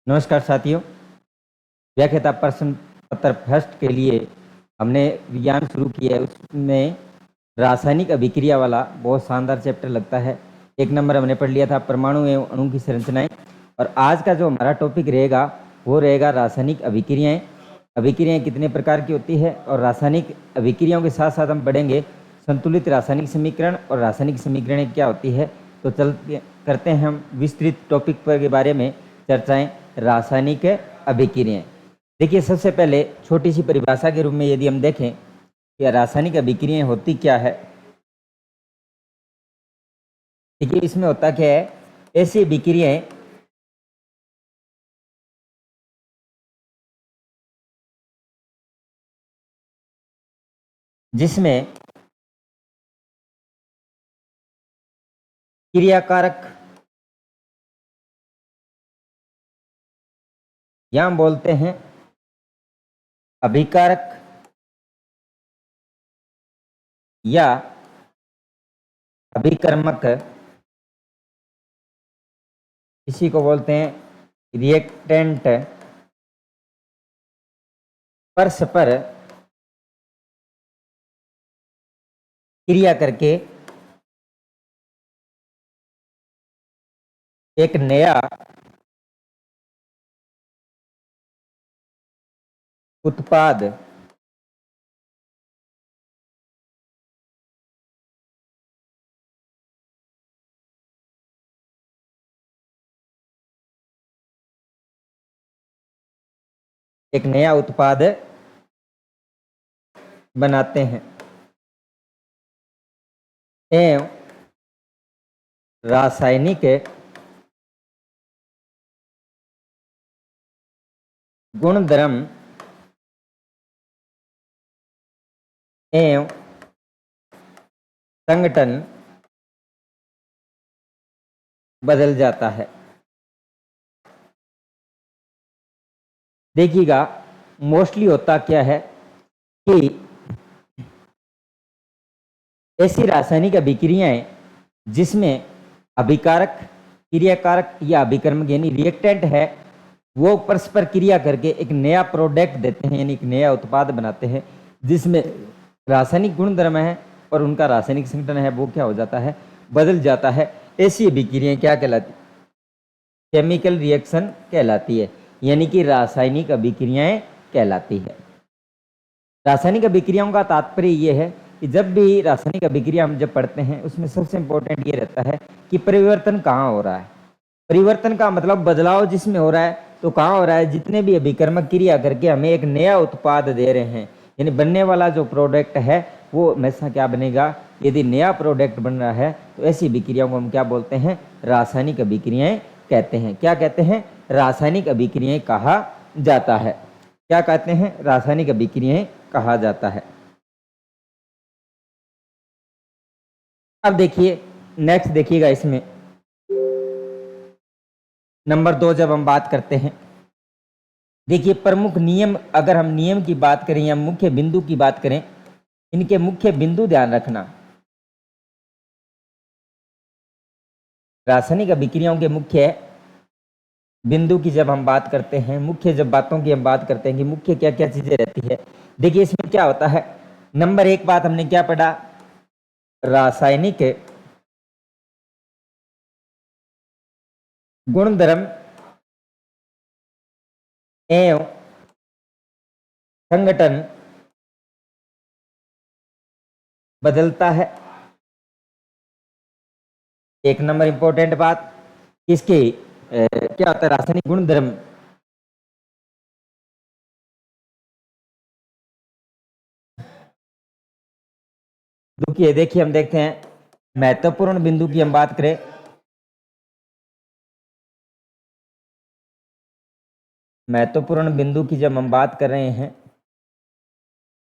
नमस्कार साथियों। व्याख्याता प्रश्न पत्र फर्स्ट के लिए हमने विज्ञान शुरू किया है। उसमें रासायनिक अभिक्रिया वाला बहुत शानदार चैप्टर लगता है। 1 नंबर हमने पढ़ लिया था परमाणु एवं अणु की संरचनाएं। और आज का जो हमारा टॉपिक रहेगा वो रहेगा रासायनिक अभिक्रियाएं। अभिक्रियाएं कितने प्रकार की होती है और रासायनिक अभिक्रियाओं के साथ साथ हम पढ़ेंगे संतुलित रासायनिक समीकरण और रासायनिक समीकरणें क्या होती है। तो करते हैं हम विस्तृत टॉपिक पर के बारे में चर्चाएं। रासायनिक अभिक्रियाएं, देखिए सबसे पहले छोटी सी परिभाषा के रूप में यदि हम देखें कि रासायनिक अभिक्रियाएं होती क्या है। देखिए इसमें होता क्या है, ऐसी अभिक्रियाएं जिसमें क्रियाकारक या हम बोलते हैं अभिकारक या अभिकर्मक, इसी को बोलते हैं रिएक्टेंट, परस्पर क्रिया करके एक नया उत्पाद बनाते हैं एवं रासायनिक गुणधर्म एवं संगठन बदल जाता है। देखिएगा मोस्टली होता क्या है कि ऐसी रासायनिक अभिक्रियाएं जिसमें अभिकारक, क्रियाकारक या अभिकर्मक यानी रिएक्टेंट है वो परस्पर क्रिया करके एक नया प्रोडक्ट देते हैं, यानी एक नया उत्पाद बनाते हैं जिसमें रासायनिक गुणधर्म है और उनका रासायनिक संगठन है वो क्या हो जाता है, बदल जाता है। ऐसी अभिक्रियाएं क्या कहलाती, केमिकल रिएक्शन कहलाती है, यानी कि रासायनिक अभिक्रियाएं कहलाती है। रासायनिक अभिक्रियाओं का तात्पर्य ये है कि जब भी रासायनिक अभिक्रिया हम जब पढ़ते हैं उसमें सबसे इंपॉर्टेंट ये रहता है कि परिवर्तन कहाँ हो रहा है। परिवर्तन का मतलब बदलाव जिसमें हो रहा है तो कहाँ हो रहा है, जितने भी अभिकर्मक क्रिया करके हमें एक नया उत्पाद दे रहे हैं, यानी बनने वाला जो प्रोडक्ट है वो हमेशा क्या बनेगा, यदि नया प्रोडक्ट बन रहा है तो ऐसी अभिक्रियाओं को हम क्या बोलते हैं, रासायनिक अभिक्रियाएं कहते हैं। क्या कहते हैं, रासायनिक अभिक्रियाएं कहा जाता है। क्या कहते हैं, रासायनिक अभिक्रियाएं कहा जाता है। अब देखिए नेक्स्ट देखिएगा, इसमें नंबर 2 जब हम बात करते हैं, देखिए प्रमुख नियम, अगर हम नियम की बात करें या मुख्य बिंदु की बात करें, इनके मुख्य बिंदु ध्यान रखना। रासायनिक अभिक्रियाओं के मुख्य बिंदु की जब हम बात करते हैं, मुख्य जब बातों की हम बात करते हैं कि मुख्य क्या क्या चीजें रहती है, देखिए इसमें क्या होता है। नंबर 1 बात हमने क्या पढ़ा, रासायनिक गुणधर्म एवं संगठन बदलता है। 1 नंबर इंपॉर्टेंट बात, किसकी क्या होता है, रासायनिक गुणधर्म देखिए हम देखते हैं महत्वपूर्ण बिंदु की हम बात करें, महत्वपूर्ण बिंदु की जब हम बात कर रहे हैं,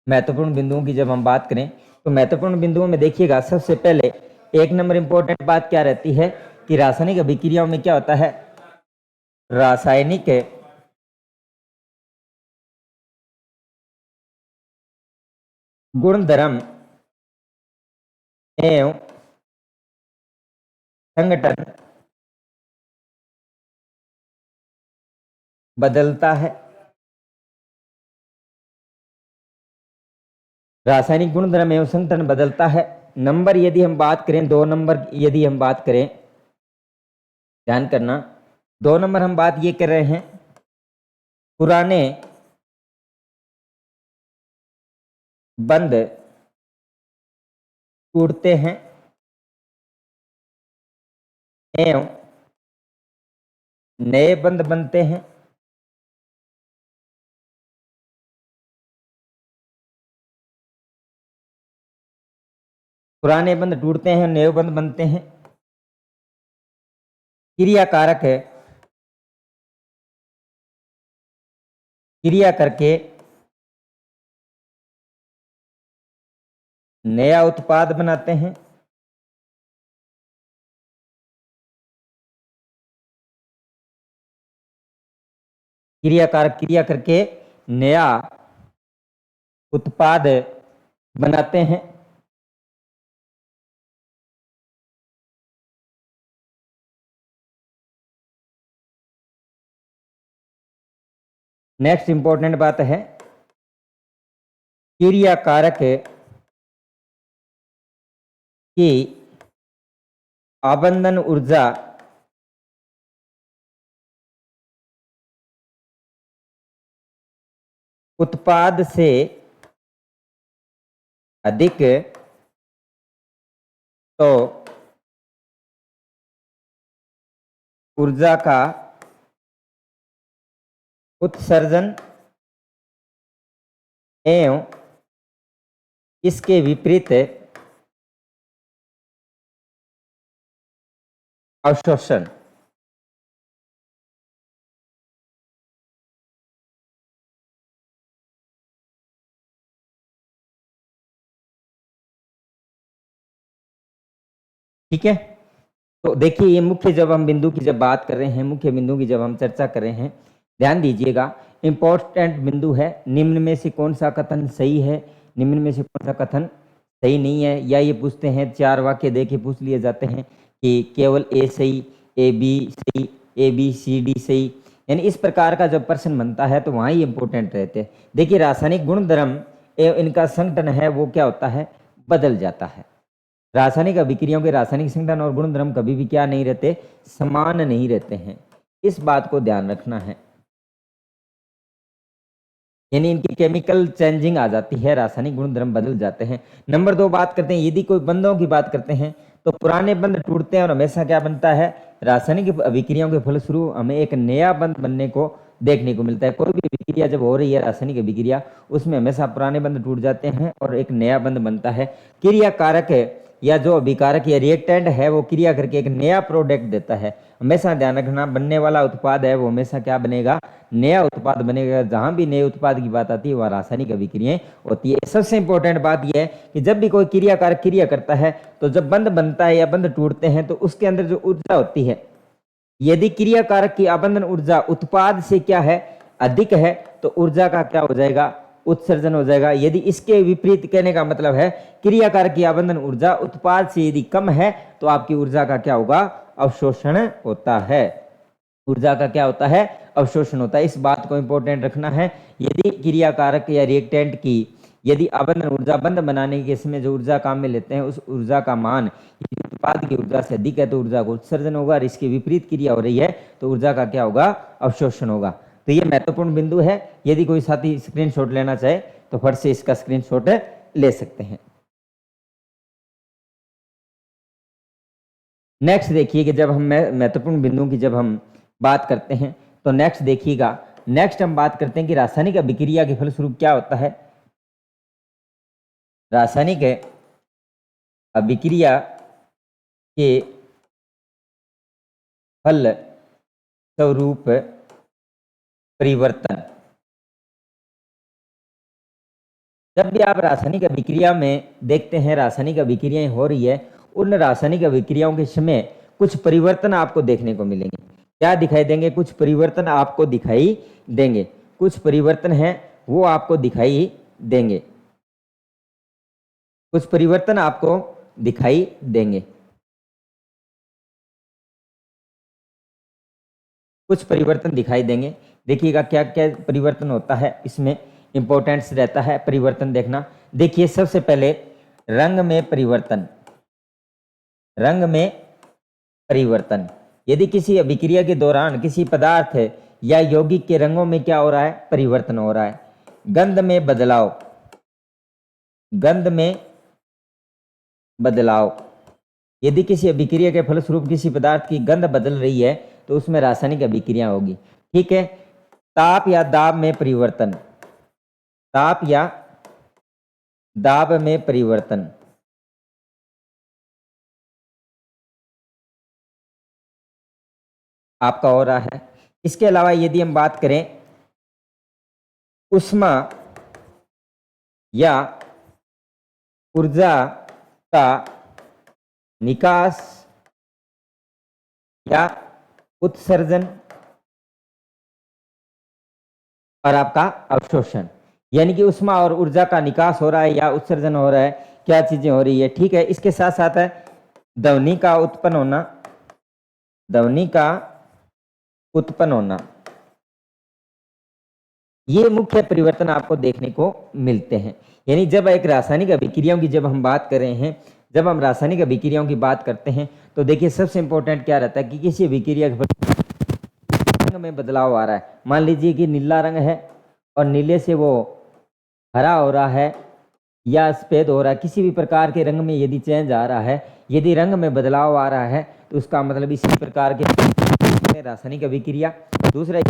महत्वपूर्ण बिंदुओं की जब हम बात करें तो महत्वपूर्ण बिंदुओं में देखिएगा सबसे पहले 1 नंबर इंपॉर्टेंट बात क्या रहती है कि रासायनिक अभिक्रियाओं में क्या होता है, रासायनिक गुणधर्म एवं संगठन बदलता है। रासायनिक गुणधर्म एवं संगठन बदलता है। नंबर यदि हम बात करें, 2 नंबर यदि हम बात करें, ध्यान करना, 2 नंबर हम बात ये कर रहे हैं, पुराने बंध टूटते हैं एवं नए बंध बनते हैं। पुराने बंध टूटते हैं, नए बंध बनते हैं। क्रिया कारक है, क्रिया करके नया उत्पाद बनाते हैं। क्रिया कारक क्रिया करके नया उत्पाद बनाते हैं। नेक्स्ट इंपॉर्टेंट बात है, क्रिया कारक की आबंधन ऊर्जा उत्पाद से अधिक तो ऊर्जा का उत्सर्जन एवं इसके विपरीत अवशोषण। ठीक है, तो देखिए ये मुख्य जब हम बिंदु की जब बात कर रहे हैं, मुख्य बिंदु की जब हम चर्चा कर रहे हैं, ध्यान दीजिएगा, इंपॉर्टेंट बिंदु है, निम्न में से कौन सा कथन सही है, निम्न में से कौन सा कथन सही नहीं है, या ये पूछते हैं 4 वाक्य दे के पूछ लिए जाते हैं कि केवल ए सही, ए बी सही, ए बी सी डी सही, यानी इस प्रकार का जब प्रश्न बनता है तो वहाँ ही इंपॉर्टेंट रहते हैं। देखिए रासायनिक गुणधर्म एवं इनका संगठन है वो क्या होता है, बदल जाता है। रासायनिक अभिक्रियाओं के रासायनिक संगठन और गुणधर्म कभी भी क्या नहीं रहते, समान नहीं रहते हैं, इस बात को ध्यान रखना है। यानी इनकी केमिकल चेंजिंग आ जाती है, रासायनिक गुणधर्म बदल जाते हैं। नंबर 2 बात करते हैं, यदि कोई बंधों की बात करते हैं तो पुराने बंध टूटते हैं और हमेशा क्या बनता है, रासायनिक अभिक्रियाओं के फलस्वरूप हमें एक नया बंध बनने को देखने को मिलता है। कोई भी अभिक्रिया जब हो रही है, रासायनिक अभिक्रिया, उसमें हमेशा पुराने बंध टूट जाते हैं और एक नया बंध बनता है। क्रिया कारक है या जो अभिकारक या रिएक्टेंट है वो क्रिया करके एक नया प्रोडक्ट देता है। हमेशा ध्यान रखना, बनने वाला उत्पाद है वो हमेशा क्या बनेगा, नया उत्पाद बनेगा। जहां भी नए उत्पाद की बात आती है वह रासायनिक अभिक्रियाएं होती है। सबसे इंपॉर्टेंट बात यह है कि जब भी कोई क्रिया कारक क्रिया करता है तो जब बंध बनता है या बंध टूटते हैं तो उसके अंदर जो ऊर्जा होती है, यदि क्रिया कारक की आबंधन ऊर्जा उत्पाद से क्या है, अधिक है, तो ऊर्जा का क्या हो जाएगा, उत्सर्जन हो जाएगा। यदि इसके विपरीत, कहने का मतलब है क्रिया कारक की आबंधन ऊर्जा उत्पाद से यदि कम है तो आपकी ऊर्जा का क्या होगा, अवशोषण होता है। ऊर्जा का क्या होता है, अवशोषण होता है। इस बात को इंपॉर्टेंट रखना है। यदि क्रिया कारक या रिएक्टेंट की यदि आबंधन ऊर्जा बंध बनाने के समय जो ऊर्जा काम में लेते हैं उस ऊर्जा का मान उत्पाद की ऊर्जा से अधिक है तो ऊर्जा को उत्सर्जन होगा, और इसके विपरीत क्रिया हो रही है तो ऊर्जा का क्या होगा, अवशोषण होगा। तो ये महत्वपूर्ण बिंदु है। यदि कोई साथी स्क्रीनशॉट लेना चाहे तो फट से इसका स्क्रीनशॉट ले सकते हैं। नेक्स्ट देखिए कि जब हम महत्वपूर्ण बिंदुओं की जब हम बात करते हैं तो नेक्स्ट देखिएगा, नेक्स्ट हम बात करते हैं कि रासायनिक अभिक्रिया के फलस्वरूप क्या होता है। रासायनिक अभिक्रिया के फल स्वरूप परिवर्तन। जब भी आप रासायनिक अभिक्रिया में देखते हैं रासायनिक अभिक्रियाएं हो रही है, उन रासायनिक अभिक्रियाओं के समय कुछ परिवर्तन आपको देखने को मिलेंगे। क्या दिखाई देंगे, कुछ परिवर्तन आपको दिखाई देंगे, कुछ परिवर्तन है वो आपको दिखाई देंगे, कुछ परिवर्तन आपको दिखाई देंगे, कुछ परिवर्तन दिखाई देंगे। देखिएगा क्या क्या परिवर्तन होता है, इसमें इंपॉर्टेंस रहता है परिवर्तन देखना। देखिए सबसे पहले रंग में परिवर्तन। रंग में परिवर्तन, यदि किसी अभिक्रिया के दौरान किसी पदार्थ या यौगिक के रंगों में क्या हो रहा है, परिवर्तन हो रहा है। गंध में बदलाव, गंध में बदलाव, यदि किसी अभिक्रिया के फलस्वरूप किसी पदार्थ की गंध बदल रही है तो उसमें रासायनिक अभिक्रिया होगी। ठीक है। ताप या दाब में परिवर्तन, ताप या दाब में परिवर्तन, आपका हो रहा है। इसके अलावा यदि हम बात करें उष्मा या ऊर्जा का निकास या उत्सर्जन और आपका अवशोषण, यानी कि उष्मा और ऊर्जा का निकास हो रहा है या उत्सर्जन हो रहा है, क्या चीजें हो रही है। ठीक है। इसके साथ साथ है ध्वनि का उत्पन्न होना, ध्वनि का उत्पन्न होना, ये मुख्य परिवर्तन आपको देखने को मिलते हैं। यानी जब एक रासायनिक अभिक्रियाओं की जब हम बात कर रहे हैं, जब हम रासायनिक अभिक्रियाओं की बात करते हैं तो देखिए सबसे इंपॉर्टेंट क्या रहता है कि किसी अभिक्रिया के रंग में बदलाव आ रहा है। मान लीजिए कि नीला रंग है और नीले से वो हरा हो रहा है या सफेद हो रहा है, किसी भी प्रकार के रंग में यदि चेंज आ रहा है, यदि रंग में बदलाव आ रहा है तो उसका मतलब इसी प्रकार के रासायनिक अभिक्रिया। दूसरा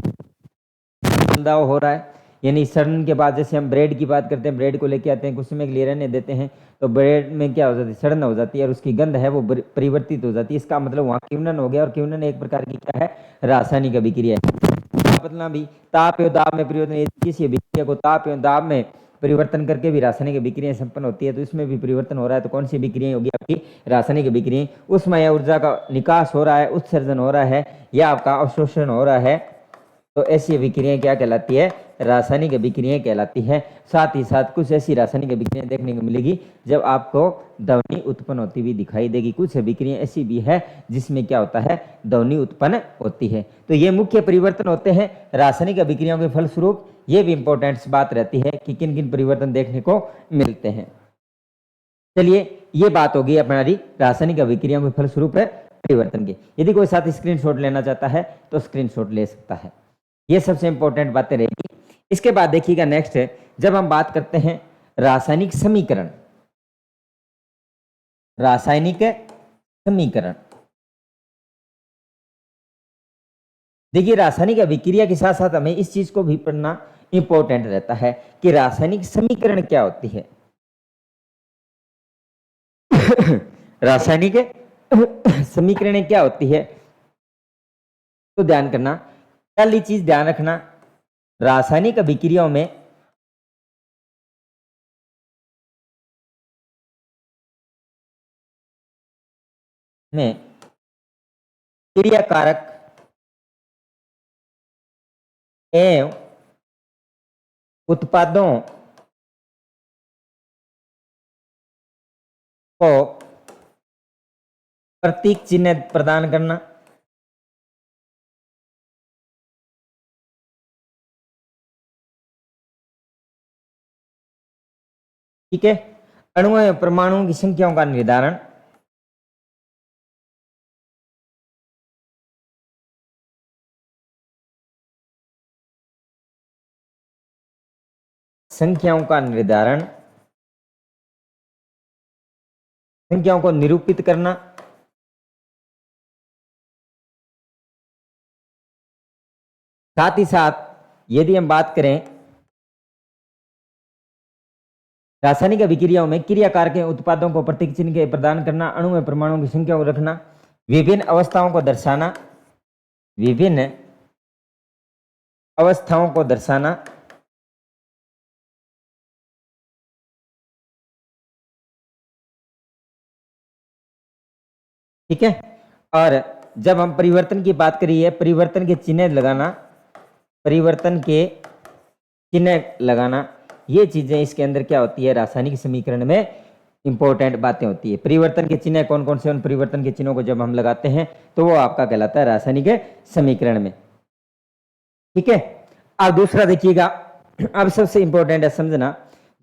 बदलाव हो रहा है, यानी सड़न के बाद जैसे हम ब्रेड की बात करते हैं, ब्रेड को लेके आते हैं, कुछ समय के लिए रहने देते हैं तो ब्रेड में क्या हो जाती है, सड़न हो जाती है और उसकी गंध है वो परिवर्तित हो जाती है। इसका मतलब वहाँ क्यूनन हो गया और क्यूनन एक प्रकार की क्या है, रासायनिक अभिक्रिया है। बदलना भी ताप एवं दाब में परिवर्तन, किसी अभिक्रिया को ताप एवं दाब में परिवर्तन करके भी रासायनिक अभिक्रिया संपन्न होती है, तो इसमें भी परिवर्तन हो रहा है। तो कौन सी अभिक्रिया होगी आपकी, रासायनिक अभिक्रिया। उष्मा या ऊर्जा का निकास हो रहा है, उत्सर्जन हो रहा है या आपका अवशोषण हो रहा है, तो ऐसी अभिक्रियाएं क्या कहलाती है, रासायनिक अभिक्रियाएं कहलाती है। साथ ही साथ कुछ ऐसी रासायनिक अभिक्रियाएं देखने को मिलेगी जब आपको ध्वनि उत्पन्न होती हुई दिखाई देगी। कुछ अभिक्रियाएं ऐसी भी है जिसमें क्या होता है, ध्वनि उत्पन्न होती है। तो ये मुख्य परिवर्तन होते हैं रासायनिक अभिक्रियाओं के फलस्वरूप। ये भी इंपॉर्टेंट बात रहती है कि किन किन परिवर्तन देखने को मिलते हैं। चलिए ये बात होगी हमारी रासायनिक अभिक्रियाओं के फलस्वरूप परिवर्तन की। यदि कोई साथ स्क्रीनशॉट लेना चाहता है तो स्क्रीनशॉट ले सकता है। ये सबसे इंपॉर्टेंट बातें रहेगी। इसके बाद देखिएगा नेक्स्ट है, जब हम बात करते हैं रासायनिक समीकरण, रासायनिक समीकरण। देखिए रासायनिक अभिक्रिया के साथ साथ हमें इस चीज को भी पढ़ना इंपॉर्टेंट रहता है कि रासायनिक समीकरण क्या होती है। रासायनिक समीकरण क्या होती है तो ध्यान करना, पहली चीज ध्यान रखना, रासायनिक अभिक्रियाओं में क्रियाकारक एवं उत्पादों को प्रतीक चिन्ह प्रदान करना। ठीक है। अणुओं एवं परमाणुओं की संख्याओं का निर्धारण, संख्याओं का निर्धारण, संख्याओं को निरूपित करना, साथ ही साथ यदि हम बात करें रासायनिक अभिक्रियाओं में क्रियाकारक के उत्पादों को प्रतीक चिन्ह के प्रदान करना, अणु में परमाणुओं की संख्या को रखना, विभिन्न अवस्थाओं को दर्शाना, विभिन्न अवस्थाओं को दर्शाना, ठीक है। और जब हम परिवर्तन की बात करिए, परिवर्तन के चिन्ह लगाना, परिवर्तन के चिन्ह लगाना, ये चीजें इसके अंदर क्या होती है, रासायनिक समीकरण में इंपॉर्टेंट बातें होती है। परिवर्तन के चिन्ह कौन कौन से, उन परिवर्तन के चिन्हों को जब हम लगाते हैं तो वो आपका कहलाता है रासायनिक समीकरण में। ठीक है। अब दूसरा देखिएगा, अब सबसे इंपॉर्टेंट है समझना,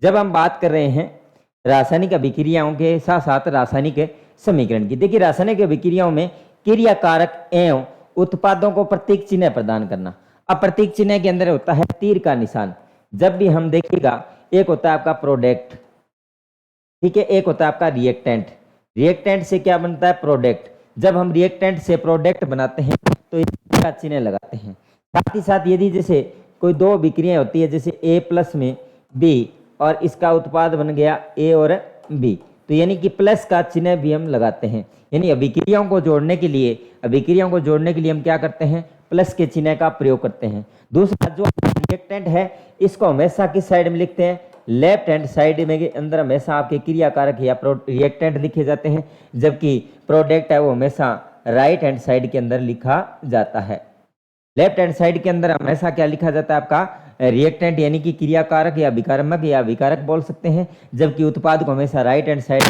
जब हम बात कर रहे हैं रासायनिक अभिक्रियाओं के साथ साथ रासायनिक समीकरण की। देखिए रासायनिक अभिक्रियाओं में क्रिया कारक एवं उत्पादों को प्रतीक चिन्ह प्रदान करना। अब प्रतीक चिन्ह के अंदर होता है तीर का निशान। जब भी हम देखिएगा, एक होता है आपका प्रोडक्ट, ठीक है, एक होता है आपका रिएक्टेंट। रिएक्टेंट से क्या बनता है? प्रोडक्ट। जब हम रिएक्टेंट से प्रोडक्ट बनाते हैं तो इसका चिन्ह लगाते हैं। साथ ही साथ यदि जैसे कोई दो अभिक्रियाएं होती है, जैसे ए प्लस में बी और इसका उत्पाद बन गया ए और बी, तो यानी कि प्लस का चिन्ह भी हम लगाते हैं। यानी अभिक्रियाओं को जोड़ने के लिए हम क्या करते हैं? प्लस के चिन्ह का प्रयोग करते हैं। दूसरा जो रिएक्टेंट है, इसको हमेशा किस साइड में लिखते हैं? लेफ्ट हैंड साइड में के अंदर हमेशा आपके क्रिया कारक या रिएक्टेंट लिखे जाते हैं, जबकि प्रोडक्ट है वो हमेशा राइट हैंड साइड के अंदर लिखा जाता है। लेफ्ट हैंड साइड के अंदर हमेशा क्या लिखा जाता है? आपका रिएक्टेंट यानी कि क्रिया कारक या विकारक या विकारक बोल सकते हैं, जबकि उत्पाद को हमेशा राइट हैंड साइड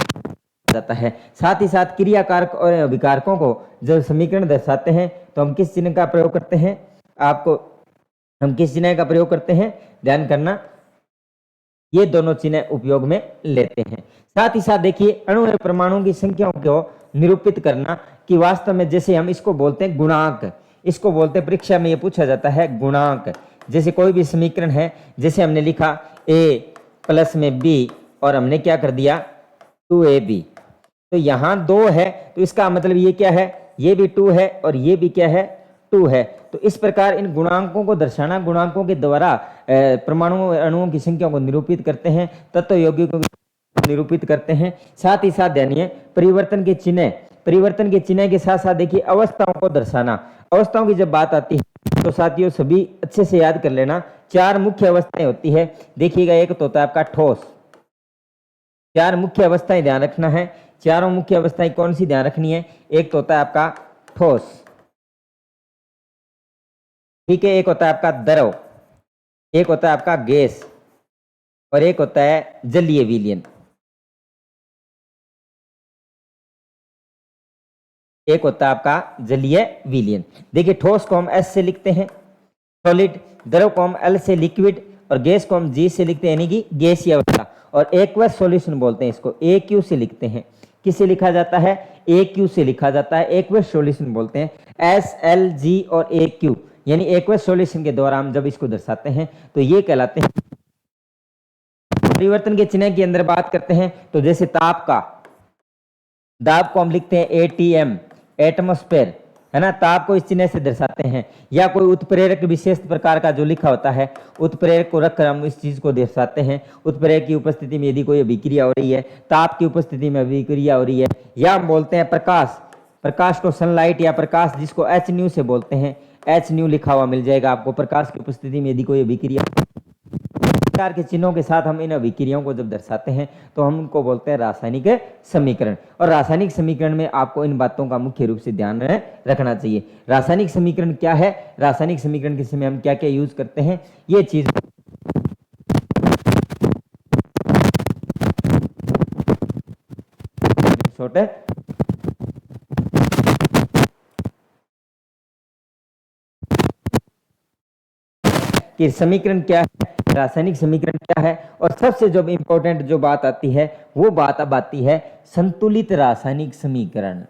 जाता है। साथ ही साथ क्रिया कारक और विकारकों को जब समीकरण दर्शाते हैं तो हम किस चिन्ह का प्रयोग करते हैं? हम किस चिन्ह का प्रयोग करते हैं? ध्यान करना, ये दोनों चिन्ह उपयोग में लेते हैं। साथ ही साथ देखिए अणु एवं परमाणुओं की संख्याओं को निरूपित करना, कि वास्तव में जैसे हम इसको बोलते हैं गुणांक, इसको बोलते हैं, परीक्षा में ये पूछा जाता है गुणांक। जैसे कोई भी समीकरण है, जैसे हमने लिखा a प्लस में b और हमने क्या कर दिया 2ab, तो यहाँ 2 है तो इसका मतलब ये क्या है? ये भी 2 है और ये भी क्या है? 2 है। तो इस प्रकार इन गुणांकों को दर्शाना, गुणांकों के द्वारा परमाणुओं अणुओं की संख्या को निरूपित करते हैं, तत्व यौगिकों को निरूपित करते हैं। साथ ही साथ ध्यान, परिवर्तन के चिन्ह के साथ साथ देखिए अवस्थाओं को दर्शाना। अवस्थाओं की जब बात आती है तो साथियों सभी अच्छे से याद कर लेना, 4 मुख्य अवस्थाएं होती है। देखिएगा, एक तो होता है आपका ठोस, 4 मुख्य अवस्थाएं ध्यान रखना है। चारों मुख्य अवस्थाएं कौन सी ध्यान रखनी है? एक तो होता है आपका ठोस, ठीक है, एक होता है आपका द्रव, एक होता है आपका गैस और एक होता है जलीय विलयन। एक होता है आपका जलीय विलयन। देखिए ठोस को हम S से लिखते हैं सॉलिड, द्रव को हम L से लिक्विड और गैस को हम G से लिखते हैं यानी कि गैसीय अवस्था, और एक्वस सॉल्यूशन बोलते हैं इसको, AQ से लिखते हैं। किससे लिखा जाता है? AQ से लिखा जाता है, एक्वस सॉल्यूशन बोलते हैं। SLG और AQ यानी एक्वस सॉल्यूशन के द्वारा हम जब इसको दर्शाते हैं तो ये कहलाते हैं। परिवर्तन के चिन्ह के अंदर बात करते हैं तो जैसे ताप को हम लिखते हैं ATM, एटमॉस्फेयर, है ना, ताप को इस चिन्ह से दर्शाते हैं। या कोई उत्प्रेरक विशेष प्रकार का जो लिखा होता है, उत्प्रेरक को रखकर हम इस चीज को दर्शाते हैं। उत्प्रेरक की उपस्थिति में यदि कोई अभिक्रिया हो रही है, ताप की उपस्थिति में अभिक्रिया हो रही है, या हम बोलते हैं प्रकाश को सनलाइट या प्रकाश, जिसको एच न्यू से बोलते हैं, एच न्यू लिखा हुआ मिल जाएगा आपको। प्रकाश की उपस्थिति में यदि कोई अभिक्रिया, प्रकार के चिन्हों के साथ हम इन अभिक्रियाओं को जब दर्शाते हैं तो हम उनको बोलते हैं रासायनिक समीकरण। और रासायनिक समीकरण में आपको इन बातों का मुख्य रूप से ध्यान रखना चाहिए। रासायनिक समीकरण क्या है, रासायनिक समीकरण के समय हम क्या क्या यूज करते हैं, ये चीज छोटे कि समीकरण क्या है, रासायनिक समीकरण क्या है, और सबसे जो इंपॉर्टेंट जो बात आती है वो बात अब आती है संतुलित रासायनिक समीकरण।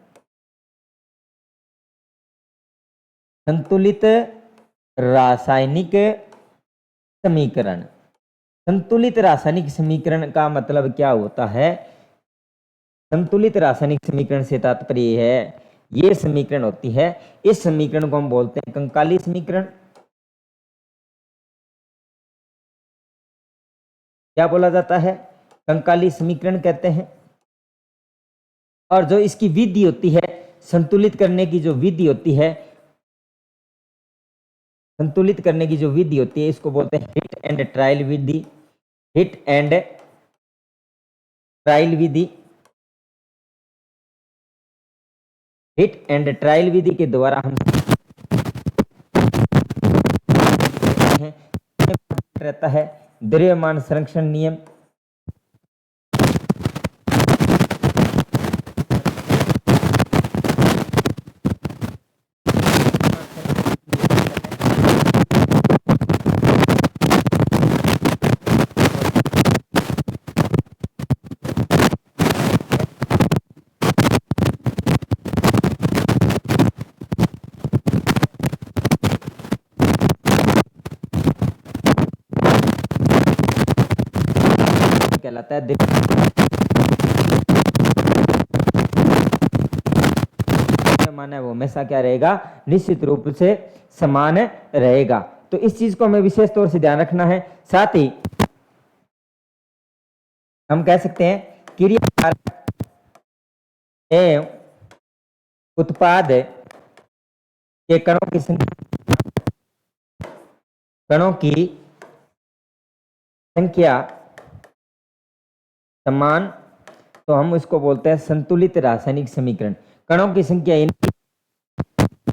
संतुलित रासायनिक समीकरण, संतुलित रासायनिक समीकरण का मतलब क्या होता है? संतुलित रासायनिक समीकरण से तात्पर्य है ये समीकरण होती है, इस समीकरण को हम बोलते हैं कंकाली समीकरण। क्या बोला जाता है? कंकाली समीकरण कहते हैं। और जो इसकी विधि होती है, संतुलित करने की जो विधि होती है, संतुलित करने की जो विधि होती है, इसको बोलते हैं हिट एंड ट्रायल विधि। हिट एंड ट्रायल विधि, हिट एंड ट्रायल विधि के द्वारा हम रहता है द्रव्यमान संरक्षण नियम। कहलाता है। माना है वो हमेशा क्या रहेगा, निश्चित रूप से समान रहेगा। तो इस चीज को हमें विशेष तौर से ध्यान रखना है। साथ ही हम कह सकते हैं क्रियाकारक एवं उत्पाद के कणों की संख्या समान, तो हम इसको बोलते हैं संतुलित रासायनिक समीकरण। कणों की संख्या,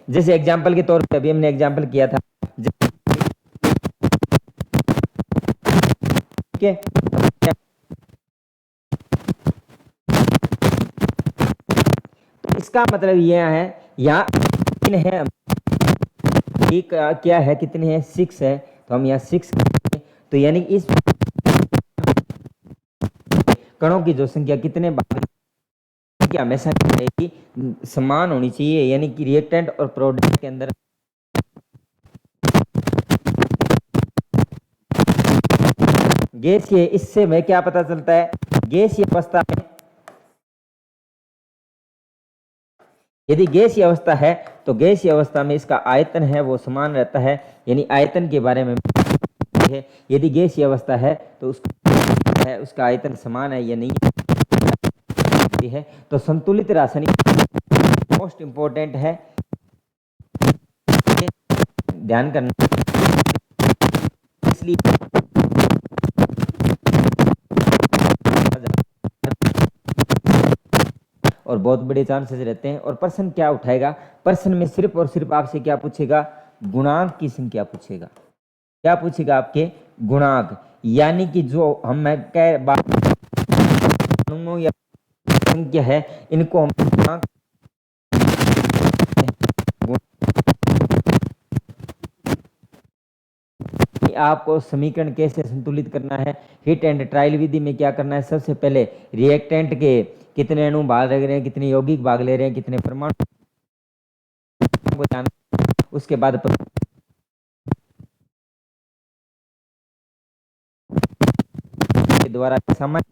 जैसे एग्जाम्पल के तौर पर अभी हमने एग्जाम्पल किया था, ठीक है। तो इसका मतलब यह है, यहाँ है एक क्या है, कितने हैं, 6 है, तो हम यहाँ 6, तो यानी इस कणों की जो संख्या कितने भाग की हमेशा समान होनी चाहिए, यानी कि रिएक्टेंट और प्रोडक्ट के अंदर गैसीय, इससे हमें क्या पता चलता है, गैसीय अवस्था में, यदि गैसीय अवस्था है तो गैसीय अवस्था में इसका आयतन है वो समान रहता है, यानी आयतन के बारे में है। यदि गैसीय अवस्था है तो उसका आयतन समान है या नहीं है। तो संतुलित रासायनिक मोस्ट इंपॉर्टेंट है, ध्यान करना। इसलिए और बहुत बड़े चांसेस रहते हैं। और प्रश्न क्या उठाएगा, प्रश्न में सिर्फ और सिर्फ आपसे क्या पूछेगा, गुणांक की संख्या पूछेगा। क्या पूछेगा, आपके गुणांक, यानी कि जो हम मैं कह बात या संख्या है, इनको हम गुणांक, आपको समीकरण कैसे संतुलित करना है। हिट एंड ट्रायल विधि में क्या करना है, सबसे पहले रिएक्टेंट के कितने अणु भाग ले रहे हैं, कितने यौगिक भाग ले रहे हैं, कितने परमाणु को जानना, उसके बाद के द्वारा सामान्य,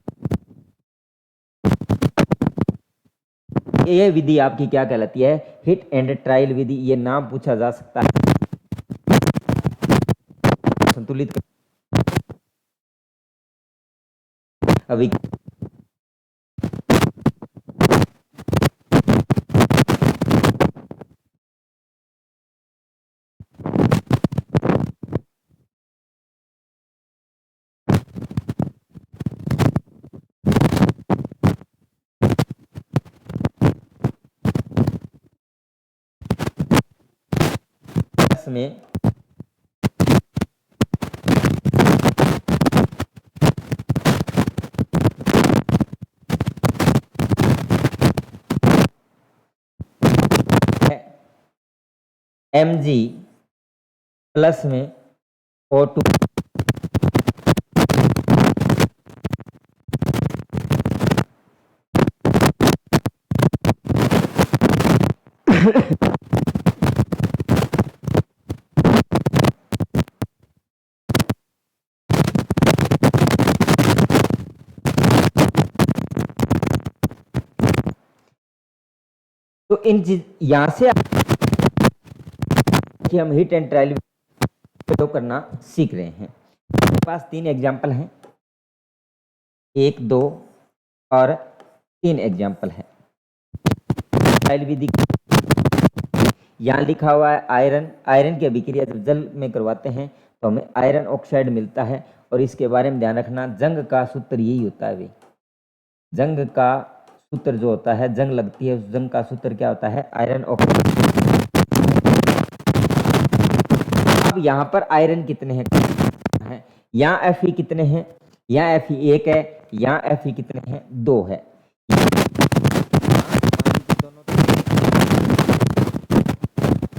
ये विधि आपकी क्या कहलाती है, हिट एंड ट्रायल विधि। ये नाम पूछा जा सकता है। संतुलित अभी में Mg प्लस में O2 तो इन चीज यहां से कि हम हिट एंड ट्रायल तो करना सीख रहे हैं। मेरे पास 3 एग्जाम्पल हैं, 1, 2 और 3 एग्जाम्पल है। ट्रायल विधि यहाँ लिखा हुआ है आयरन, आयरन की अभिक्रिया जब जल में करवाते हैं तो हमें आयरन ऑक्साइड मिलता है। और इसके बारे में ध्यान रखना, जंग का सूत्र यही होता है। वे जंग का सूत्र जो होता है, जंग लगती है, उस जंग का सूत्र क्या होता है, आयरन ऑक्साइड। अब यहाँ पर आयरन कितने हैं, यहाँ Fe कितने हैं, यहाँ Fe 1 है, यहाँ Fe कितने हैं, 2 है।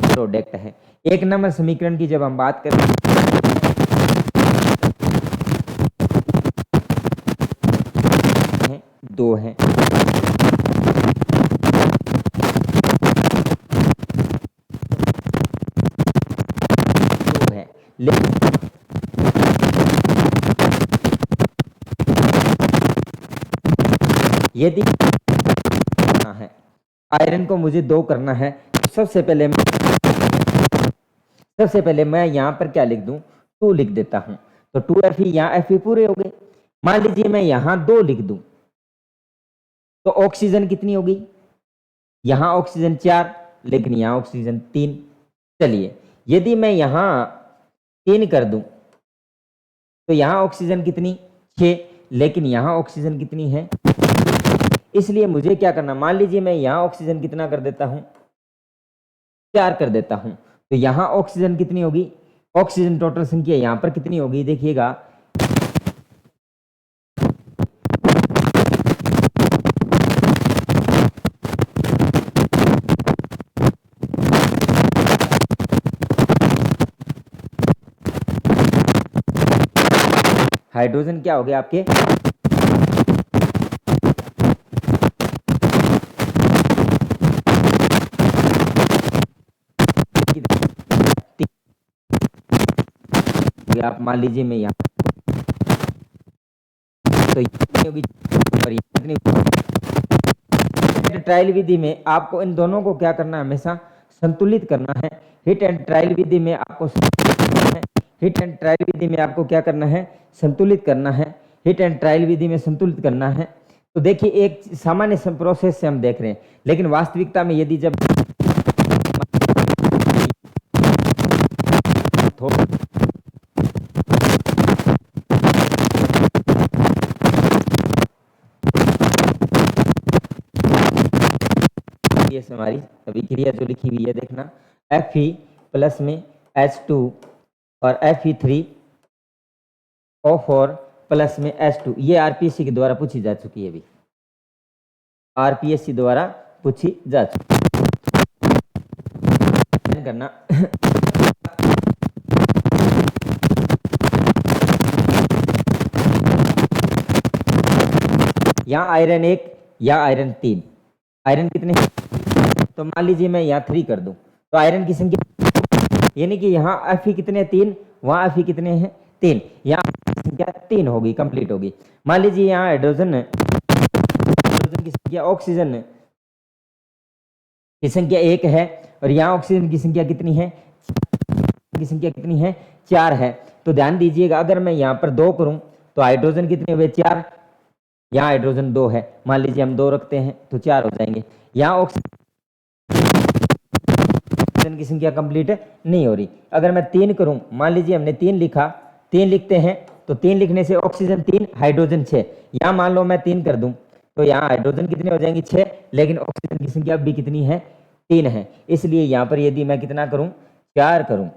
प्रोडक्ट है। 1 नंबर समीकरण की जब हम बात करें, दो है, लेकिन यदि करना है आयरन को मुझे 2 करना है तो सबसे पहले मैं यहाँ पर क्या लिख दूं, 2 लिख देता हूं। तो 2Fe, यहाँ Fe पूरे हो गए। मान लीजिए मैं यहाँ 2 लिख दूं तो ऑक्सीजन कितनी होगी, यहाँ ऑक्सीजन 4 लेकिन यहाँ ऑक्सीजन 3। चलिए यदि मैं यहाँ 3 कर दूं तो यहाँ ऑक्सीजन कितनी, 6, लेकिन यहाँ ऑक्सीजन कितनी है। इसलिए मुझे क्या करना, मान लीजिए मैं यहाँ ऑक्सीजन कितना कर देता हूं, 4 कर देता हूं, तो यहाँ ऑक्सीजन कितनी होगी, ऑक्सीजन टोटल संख्या यहाँ पर कितनी होगी, देखिएगा हाइड्रोजन क्या हो गया आपके, आप मान लीजिए मैं यहाँ तो होगी और इतनी। ट्रायल विधि में आपको इन दोनों को क्या करना है, हमेशा संतुलित करना है। हिट एंड ट्रायल विधि में आपको हिट एंड ट्रायल विधि में आपको क्या करना है, संतुलित करना है। हिट एंड ट्रायल विधि में संतुलित करना है। तो देखिए एक सामान्य प्रोसेस से हम देख रहे हैं, लेकिन वास्तविकता में यदि जब हमारी अभिक्रिया जो लिखी हुई है देखना, Fe प्लस में H2 और Fe3O4 प्लस में H2, ये आरपीएससी के द्वारा पूछी जा चुकी है, अभी आरपीएससी द्वारा पूछी जा चुकी है। करना यहाँ आयरन 1 या आयरन 3, आयरन कितने, तो मान लीजिए मैं यहाँ 3 कर दूं तो आयरन की संख्या, यानी कि यहाँ Fe कितने 3, वहाँ Fe कितने हैं 3, यहाँ संख्या 3 होगी, कंप्लीट होगी। मान लीजिए यहाँ हाइड्रोजन की संख्या, ऑक्सीजन की संख्या 1 है और यहाँ ऑक्सीजन की संख्या कितनी है, की संख्या कितनी है 4 है। तो ध्यान दीजिएगा अगर मैं यहाँ पर 2 करूं तो हाइड्रोजन कितने हुए 4, यहाँ हाइड्रोजन 2 है, मान लीजिए हम 2 रखते हैं तो 4 हो जाएंगे। यहाँ ऑक्सीजन की संख्या कंप्लीट नहीं हो रही। अगर मैं 3 करूं, मान लीजिए हमने 3 लिखा, 3 लिखते हैं तो 3 लिखने से ऑक्सीजन 3, हाइड्रोजन 6। यहाँ मान लो मैं 3 कर दूं तो यहाँ हाइड्रोजन कितने हो जाएंगे 6, लेकिन ऑक्सीजन की संख्या भी कितनी है 3 है। इसलिए यहाँ पर यदि मैं कितना करूं, 4 करूं,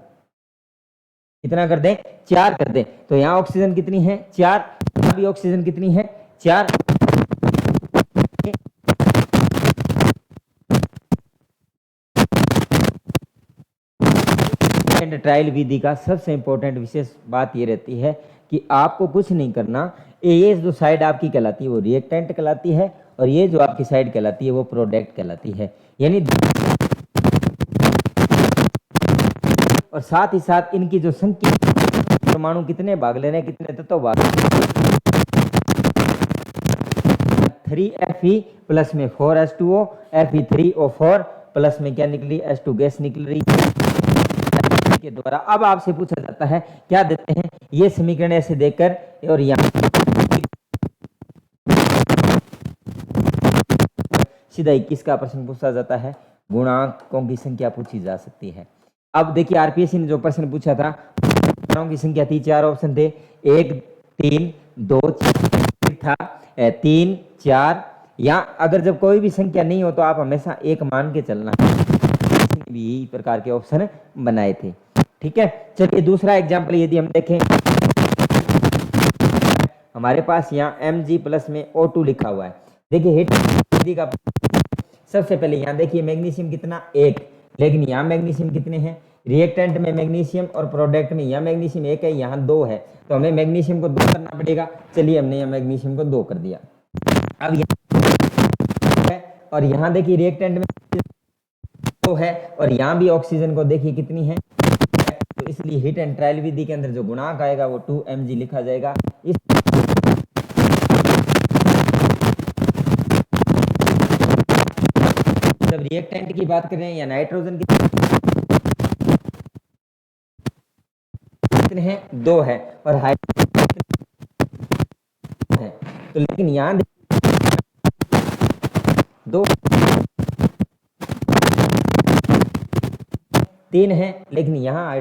कितना कर दें 4 कर दें, तो यहाँ ऑक्सीजन कितनी है 4, यहाँ भी ऑक्सीजन कितनी है 4। ट्रायल विधि का सबसे इंपॉर्टेंट विशेष बात ये रहती है कि आपको कुछ नहीं करना, ये जो साइड आपकी कहलाती है वो रिएक्टेंट कहलाती है और ये जो आपकी साइड कहलाती है वो प्रोडक्ट कहलाती है। यानी और साथ ही साथ इनकी जो संख्या, परमाणु कितने भाग ले रहे हैं, कितने तत्व भाग, 3Fe प्लस में 4H2O, Fe3O4 प्लस में क्या निकली H2 गैस निकल रही के द्वारा। अब आपसे पूछा जाता है क्या देते हैं, ये समीकरण ऐसे देकर, और यहाँ सीधा 21 का प्रश्न पूछा जाता है, गुणांकों की संख्या पूछी जा सकती है। अब देखिए आरपीएससी ने जो प्रश्न पूछा था, गुणांकों की संख्या थी, 4 ऑप्शन थे, 1 3 2 4 था, 3 4। यहाँ अगर जब कोई भी संख्या नहीं हो तो आप हमेशा 1 मान के चलना, यही प्रकार के ऑप्शन बनाए थे। ठीक है, चलिए दूसरा एग्जाम्पल यदि हम देखें, हमारे पास यहाँ Mg प्लस में O2 लिखा हुआ है। देखिए हिट विधि का सबसे पहले यहाँ देखिए मैग्नीशियम कितना 1, लेकिन यहाँ मैग्नीशियम कितने हैं, रिएक्टेंट में मैग्नीशियम और प्रोडक्ट में यहाँ मैग्नीशियम 1 है, यहाँ 2 है, तो हमें मैग्नीशियम को 2 करना पड़ेगा। चलिए हमने यहाँ मैग्नीशियम को 2 कर दिया। अब यहाँ और यहाँ देखिए रिएक्टेंट में 2 है और यहाँ भी ऑक्सीजन को देखिए कितनी है, तो इसलिए हिट एंड ट्रायल विधि के अंदर जो गुणांक आएगा वो 2mg लिखा जाएगा। इस जब रिएक्टेंट की बात करें या नाइट्रोजन की कितने हैं, 2 है, और हाइड्रोजन है। तो लेकिन यहाँ 2 3 है, लेकिन यहाँ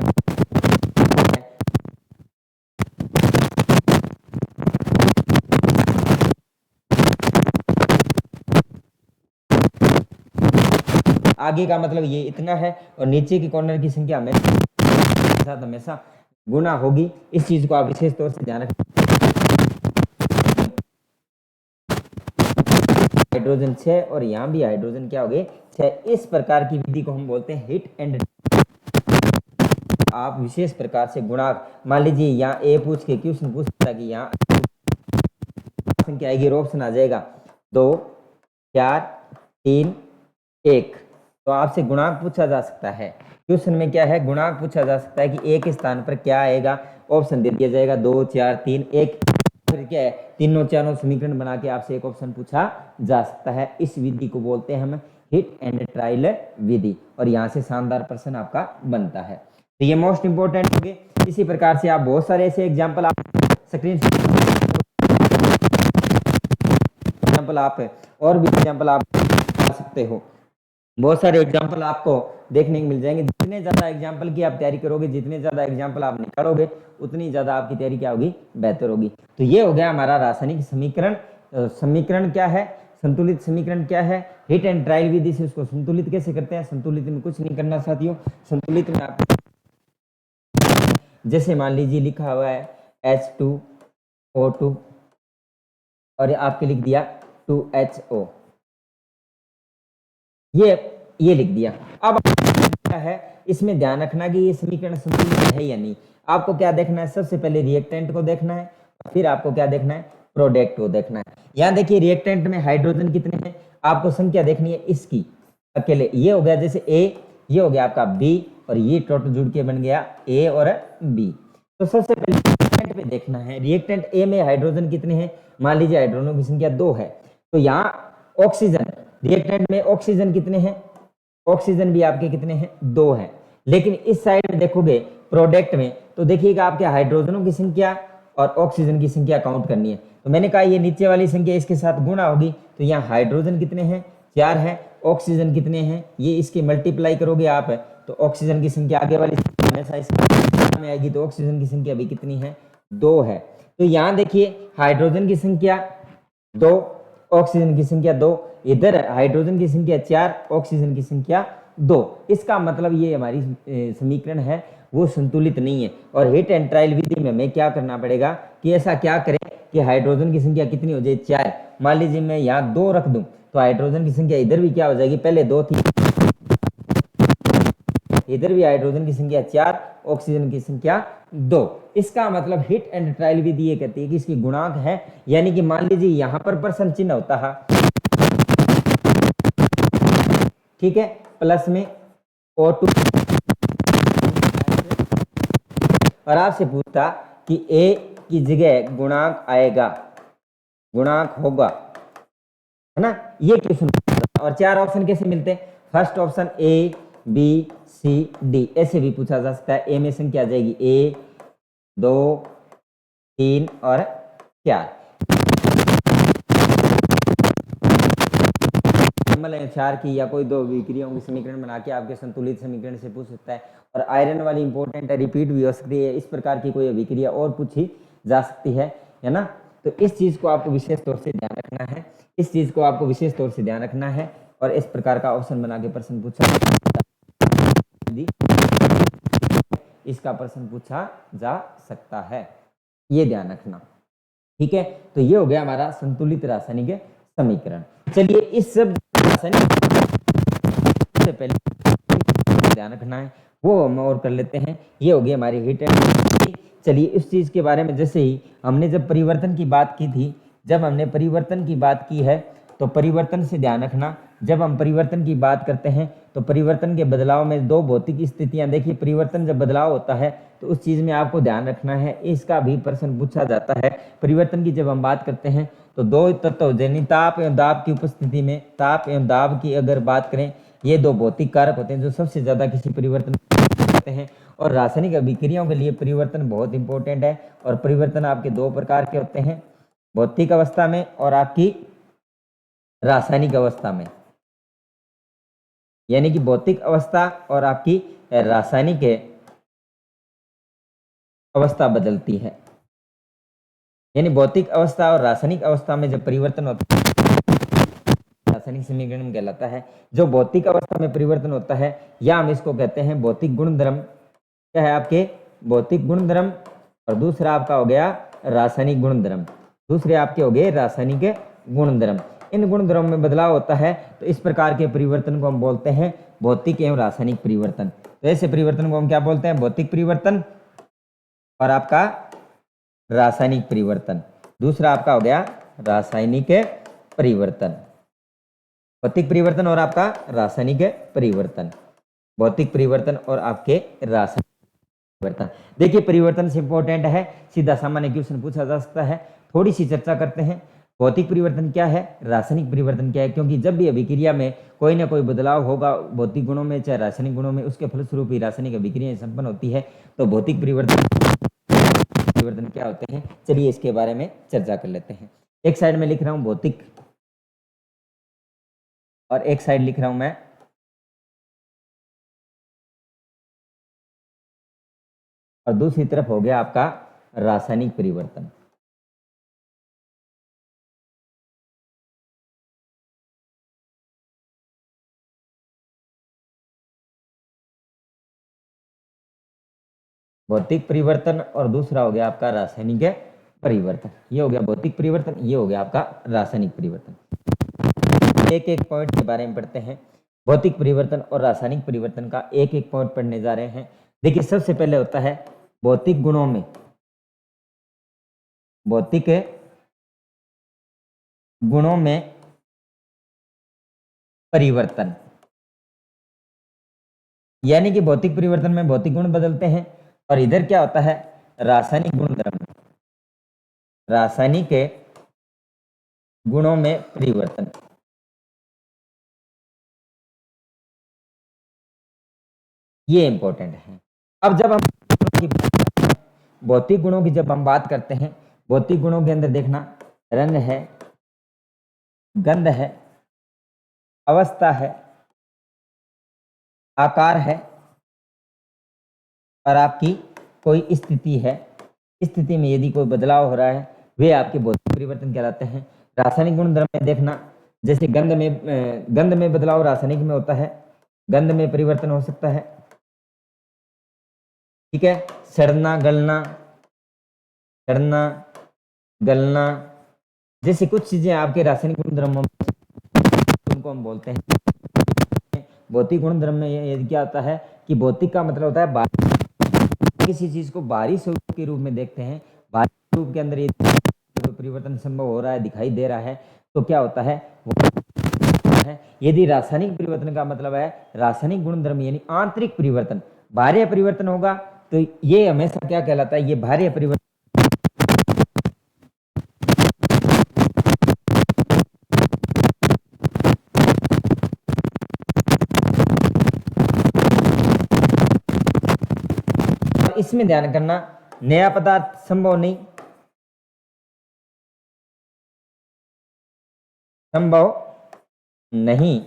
आगे का मतलब ये इतना है, और नीचे की कॉर्नर की संख्या हमेशा गुना होगी। इस चीज को आप विशेष तौर से ध्यान रखें। हाइड्रोजन 6 और यहाँ भी हाइड्रोजन क्या हो गए 6। इस प्रकार की विधि को हम बोलते हैं हिट एंड। आप विशेष प्रकार से गुणांक, मान लीजिए यहाँ ए पूछ के क्वेश्चन पूछता कि यहाँ संख्या आएगी, ऑप्शन आ जाएगा 2 4 3 1, तो आपसे गुणांक पूछा जा सकता है। क्वेश्चन में क्या है, गुणांक पूछा जा सकता है कि ए के स्थान पर क्या आएगा, ऑप्शन दे दिया जाएगा 2 4 3 1, फिर क्या है तीनों चारों समीकरण बना के आपसे एक ऑप्शन पूछा जा सकता है। इस विधि को बोलते हैं हम हिट एंड ट्रायल विधि, और यहाँ से शानदार प्रश्न आपका बनता है। तो ये मोस्ट इंपोर्टेंट हो गए। इसी प्रकार से आप बहुत सारे ऐसे एग्जाम्पल आप स्क्रीन आप और भी एग्जाम्पल आप कर सकते हो। बहुत सारे एग्जाम्पल आपको देखने को मिल जाएंगे। जितने ज्यादा एग्जाम्पल की आप तैयारी करोगे, जितने ज्यादा एग्जाम्पल आप निकालोगे, उतनी ज्यादा आपकी तैयारी क्या होगी, बेहतर होगी। तो ये हो गया हमारा रासायनिक समीकरण। समीकरण क्या है, संतुलित समीकरण क्या है, हिट एंड ट्रायल विधि से उसको संतुलित कैसे करते हैं। संतुलित में कुछ नहीं करना साथियों, संतुलित में आप जैसे मान लीजिए लिखा हुआ है H2O2 और आपके लिख दिया 2HO, ये लिख दिया। अब क्या है इसमें ध्यान रखना कि ये समीकरण संतुलित है या नहीं। आपको क्या देखना है, सबसे पहले रिएक्टेंट को देखना है, फिर आपको क्या देखना है, प्रोडक्ट को देखना है। यहाँ देखिए रिएक्टेंट में हाइड्रोजन कितने हैं, आपको संख्या देखनी है इसकी अकेले। ये हो गया जैसे A, ये हो गया आपका B, और ये टोटल जुड़ के बन गया A और B। तो सबसे पहले रिएक्टेंट पे देखना है, रिएक्टेंट A में हाइड्रोजन कितने हैं, मान लीजिए हाइड्रोजनों की संख्या 2 है। तो यहाँ ऑक्सीजन, रिएक्टेंट में ऑक्सीजन कितने हैं, ऑक्सीजन भी आपके कितने हैं, 2 है। लेकिन इस साइड में देखोगे प्रोडक्ट में, तो देखिएगा आपके हाइड्रोजनों की संख्या और ऑक्सीजन की संख्या काउंट करनी है। तो मैंने कहा ये नीचे वाली संख्या इसके साथ गुणा होगी, तो यहाँ हाइड्रोजन कितने हैं, 4 है, ऑक्सीजन कितने हैं, ये इसके मल्टीप्लाई करोगे आप, तो ऑक्सीजन की संख्या आगे वाली हमेशा इसमें आएगी, तो ऑक्सीजन की संख्या भी कितनी है, 2 है। तो यहाँ देखिए हाइड्रोजन की संख्या 2, ऑक्सीजन की संख्या 2, इधर हाइड्रोजन की संख्या 4, ऑक्सीजन की संख्या 2। इसका मतलब ये हमारी समीकरण है वो संतुलित नहीं है। और हिट एंड ट्रायल विधि में हमें क्या करना पड़ेगा कि ऐसा क्या करें कि हाइड्रोजन की संख्या कितनी हो जाए, 4। मान लीजिए मैं यहाँ 2 रख दूं, तो हाइड्रोजन की संख्या इधर भी क्या हो जाएगी, पहले 2 थी, इधर भी हाइड्रोजन की संख्या 4, ऑक्सीजन की संख्या 2। इसका मतलब हिट एंड ट्रायल विधि ये कहती है कि इसकी गुणांक है, यानी कि मान लीजिए यहां पर प्रश्न चिन्ह होता है, ठीक है, प्लस में O2, और आपसे पूछता कि A की जगह गुणांक आएगा, गुणांक होगा, है ना, ये क्वेश्चन। और 4 ऑप्शन कैसे मिलते हैं, first option A B C D, ऐसे भी पूछा जा सकता है। ए में संख्या आ जाएगी 1 2 3 और 4, 4 की या कोई 2 विक्रियाओं की समीकरण बना के आपके संतुलित समीकरण से पूछ सकता है। और आयरन वाली इंपॉर्टेंट है, रिपीट भी हो सकती है, इस प्रकार की कोई अभिक्रिया और पूछी जा सकती है ना। तो इस चीज को आपको विशेष तौर से ध्यान रखना है, इस चीज को आपको विशेष तौर से ध्यान रखना है। और इस प्रकार का ऑप्शन बना के प्रश्न पूछा, इसका प्रश्न पूछा जा सकता है, ये ध्यान रखना, ठीक है। तो ये हो गया हमारा संतुलित रासायनिक समीकरण। चलिए इस सब रासायनिक से पहले ध्यान रखना है वो हम और कर लेते हैं। ये हो गई हमारी हिट एंड। चलिए इस चीज के बारे में, जैसे ही हमने जब परिवर्तन की बात की थी, जब हमने परिवर्तन की बात की है, तो परिवर्तन से ध्यान रखना, जब हम परिवर्तन की बात करते हैं तो परिवर्तन के बदलाव में 2 भौतिक स्थितियां, देखिए परिवर्तन जब बदलाव होता है तो उस चीज में आपको ध्यान रखना है, इसका भी प्रश्न पूछा जाता है। परिवर्तन की जब हम बात करते हैं तो 2 तत्व यानी ताप एवं दाब की उपस्थिति में, ताप एवं दाब की अगर बात करें, ये दो भौतिक कारक होते हैं जो सबसे ज्यादा किसी परिवर्तन करते हैं। और रासायनिक अभिक्रियाओं के लिए परिवर्तन बहुत इंपॉर्टेंट है। और परिवर्तन आपके दो प्रकार के होते हैं, भौतिक अवस्था में और आपकी रासायनिक अवस्था में। यानी कि भौतिक अवस्था और आपकी रासायनिक अवस्था बदलती है। यानी भौतिक अवस्था और रासायनिक अवस्था में जब परिवर्तन होता है रासायनिक समीकरण कहलाता है। जो भौतिक अवस्था में परिवर्तन होता है या हम इसको कहते हैं भौतिक गुणधर्म। क्या है आपके भौतिक गुणधर्म, और दूसरा आपका हो गया रासायनिक गुणधर्म। दूसरे आपके हो गए रासायनिक गुणधर्म। इन गुणधर्म में बदलाव होता है तो इस प्रकार के परिवर्तन को हम बोलते हैं भौतिक एवं रासायनिक परिवर्तन। तो ऐसे परिवर्तन को हम क्या बोलते हैं, भौतिक परिवर्तन और आपका रासायनिक परिवर्तन। दूसरा आपका हो गया रासायनिक परिवर्तन। भौतिक परिवर्तन और आपका रासायनिक परिवर्तन, भौतिक परिवर्तन और आपके रासायनिक परिवर्तन। देखिए परिवर्तन से इंपॉर्टेंट है, सीधा सामान्य क्वेश्चन पूछा जा सकता है। थोड़ी सी चर्चा करते हैं, भौतिक परिवर्तन क्या है, रासायनिक परिवर्तन क्या है। क्योंकि जब भी अभिक्रिया में कोई ना कोई बदलाव होगा भौतिक गुणों में चाहे रासायनिक गुणों में, उसके फलस्वरूप ही रासायनिक अभिक्रियाएं संपन्न होती है। तो भौतिक परिवर्तन क्या होते हैं, चलिए इसके बारे में चर्चा कर लेते हैं। एक साइड में लिख रहा हूं भौतिक और एक साइड लिख रहा हूं मैं और दूसरी तरफ हो गया आपका रासायनिक परिवर्तन। भौतिक परिवर्तन और दूसरा हो गया आपका रासायनिक परिवर्तन। ये हो गया भौतिक परिवर्तन, ये हो गया आपका रासायनिक परिवर्तन। एक एक पॉइंट के बारे में पढ़ते हैं। भौतिक परिवर्तन और रासायनिक परिवर्तन का एक एक पॉइंट पढ़ने जा रहे हैं। देखिए सबसे पहले होता है भौतिक गुणों में, भौतिक गुणों में परिवर्तन। यानी कि भौतिक परिवर्तन में भौतिक गुण बदलते हैं। और इधर क्या होता है रासायनिक गुणधर्म, रासायनिक गुणों में परिवर्तन। ये इंपॉर्टेंट है। अब जब हम भौतिक गुणों की जब हम बात करते हैं, भौतिक गुणों के अंदर देखना रंग है, गंध है, अवस्था है, आकार है और आपकी कोई स्थिति है। स्थिति में यदि कोई बदलाव हो रहा है वे आपके भौतिक परिवर्तन कहलाते हैं। रासायनिक गुणधर्म में देखना, जैसे गंध में बदलाव रासायनिक में होता है, गंध में परिवर्तन हो सकता है। ठीक है, सड़ना गलना, सड़ना गलना जैसे कुछ चीजें आपके रासायनिक गुणधर्मों में उनको हम बोलते हैं भौतिक गुणधर्म में। यदि क्या होता है कि भौतिक का मतलब होता है किसी चीज को बाहरी स्वरूप के रूप में देखते हैं, बाहरी स्वरूप के अंदर यदि परिवर्तन संभव हो रहा है, दिखाई दे रहा है, तो क्या होता है वो है। यदि रासायनिक परिवर्तन का मतलब है रासायनिक गुणधर्म यानी आंतरिक परिवर्तन, बाह्य परिवर्तन होगा तो ये हमेशा क्या कहलाता है, ये बाह्य परिवर्तन। इसमें ध्यान करना, नया पदार्थ संभव नहीं, संभव नहीं।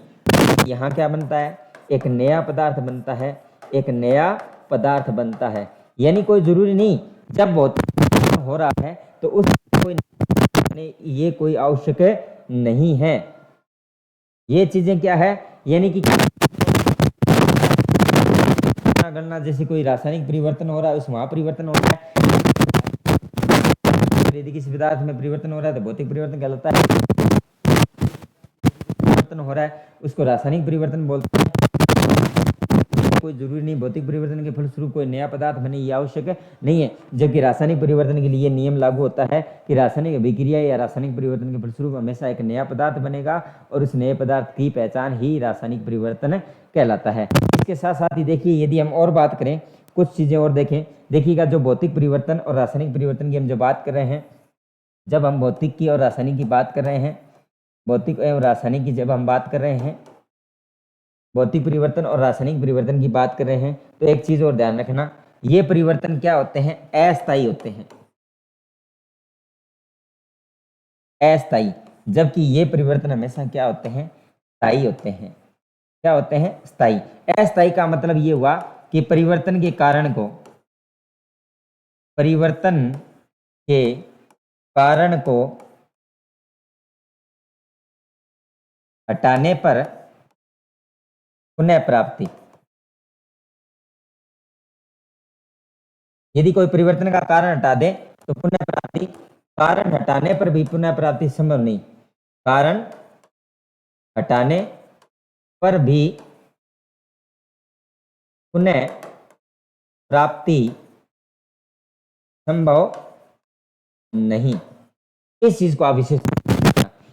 यहां क्या बनता है, एक नया पदार्थ बनता है, एक नया पदार्थ बनता है। यानी कोई जरूरी नहीं जब भौतिक हो रहा है तो उस कोई ये कोई आवश्यक नहीं है। ये चीजें क्या है, यानी कि गणना जैसे कोई रासायनिक परिवर्तन हो रहा है उसमें परिवर्तन हो रहा है। यदि किसी पदार्थ में परिवर्तन हो रहा है तो भौतिक परिवर्तन कहलाता है। परिवर्तन हो रहा है उसको रासायनिक परिवर्तन बोलते हैं। कोई जरूरी नहीं भौतिक परिवर्तन के फलस्वरूप कोई नया पदार्थ बने, ये आवश्यक नहीं है। जबकि रासायनिक परिवर्तन के लिए नियम लागू होता है कि रासायनिक अभिक्रिया या रासायनिक परिवर्तन के फलस्वरूप हमेशा एक नया पदार्थ बनेगा और उस नए पदार्थ की पहचान ही रासायनिक परिवर्तन कहलाता है। इसके साथ साथ ही देखिए यदि हम और बात करें, कुछ चीजें और देखें, देखिएगा जो भौतिक परिवर्तन और रासायनिक परिवर्तन की हम जो बात कर रहे हैं, जब हम भौतिक की और रासायनिक की बात कर रहे हैं, भौतिक एवं रासायनिक की जब हम बात कर रहे हैं भौतिक परिवर्तन और रासायनिक परिवर्तन की बात कर रहे हैं तो एक चीज और ध्यान रखना, ये परिवर्तन क्या होते हैं, अस्थायी होते हैं, अस्थायी, जबकि ये परिवर्तन हमेशा क्या होते हैं, स्थायी होते हैं। क्या होते हैं, स्थायी। अस्थायी का मतलब ये हुआ कि परिवर्तन के कारण को हटाने पर पुनः प्राप्ति। यदि कोई परिवर्तन का कारण हटा दे तो पुनः प्राप्ति, कारण हटाने पर भी पुनः प्राप्ति संभव नहीं, कारण हटाने पर भी पुनः प्राप्ति संभव नहीं। इस चीज को आप विशेष,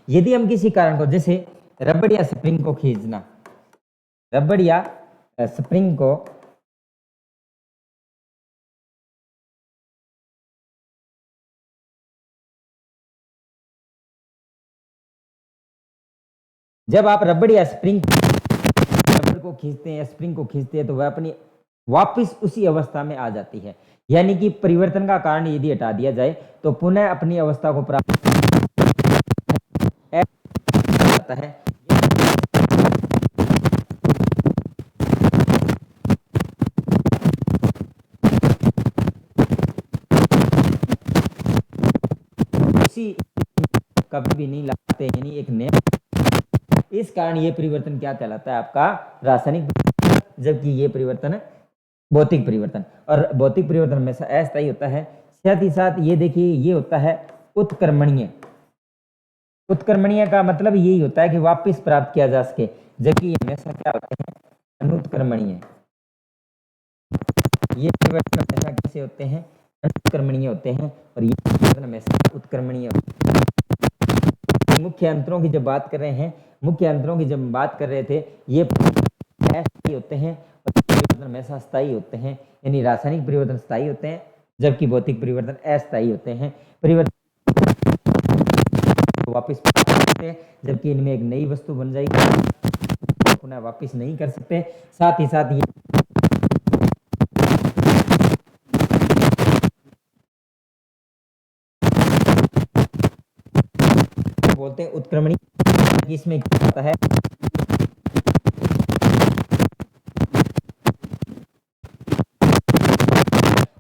यदि हम किसी कारण को, जैसे रबड़ या स्प्रिंग को खींचना, रबड़ या स्प्रिंग को जब आप रबड़ को खींचते हैं या स्प्रिंग को खींचते हैं तो वह अपनी वापस उसी अवस्था में आ जाती है। यानी कि परिवर्तन का कारण यदि हटा दिया जाए तो पुनः अपनी अवस्था को प्राप्त करता है। उसी कभी भी नहीं लाते, यानी एक नया, इस कारण ये परिवर्तन क्या कहलाता है, आपका रासायनिक परिवर्तन, जबकि ये परिवर्तन भौतिक परिवर्तन। और भौतिक परिवर्तन हमेशा अस्थायी होता है। साथ ही साथ ये देखिए, ये होता है उत्क्रमणीय। उत्क्रमणीय का मतलब यही होता है कि वापस प्राप्त किया जा सके, जबकि ये हमेशा क्या होते हैं, अनुत्क्रमणीय। ये परिवर्तन हमेशा कैसे होते हैं, अनुत्क्रमणीय होते हैं, और ये परिवर्तन हमेशा उत्क्रमणीय होते हैं। मुख्य अंतरों की जब बात कर रहे हैं, मुख्य अंतरों की जब बात कर रहे थे, ये अस्थायी होते हैं और परिवर्तन हमेशा स्थायी होते हैं। यानी रासायनिक परिवर्तन स्थायी होते हैं, जबकि भौतिक परिवर्तन अस्थायी होते हैं। परिवर्तन वापस करते हैं, जबकि इनमें एक नई वस्तु बन जाएगी, पुनः वापस नहीं कर सकते। साथ ही साथ ये बोलते हैं उत्क्रमणीय, इसमें क्या होता है,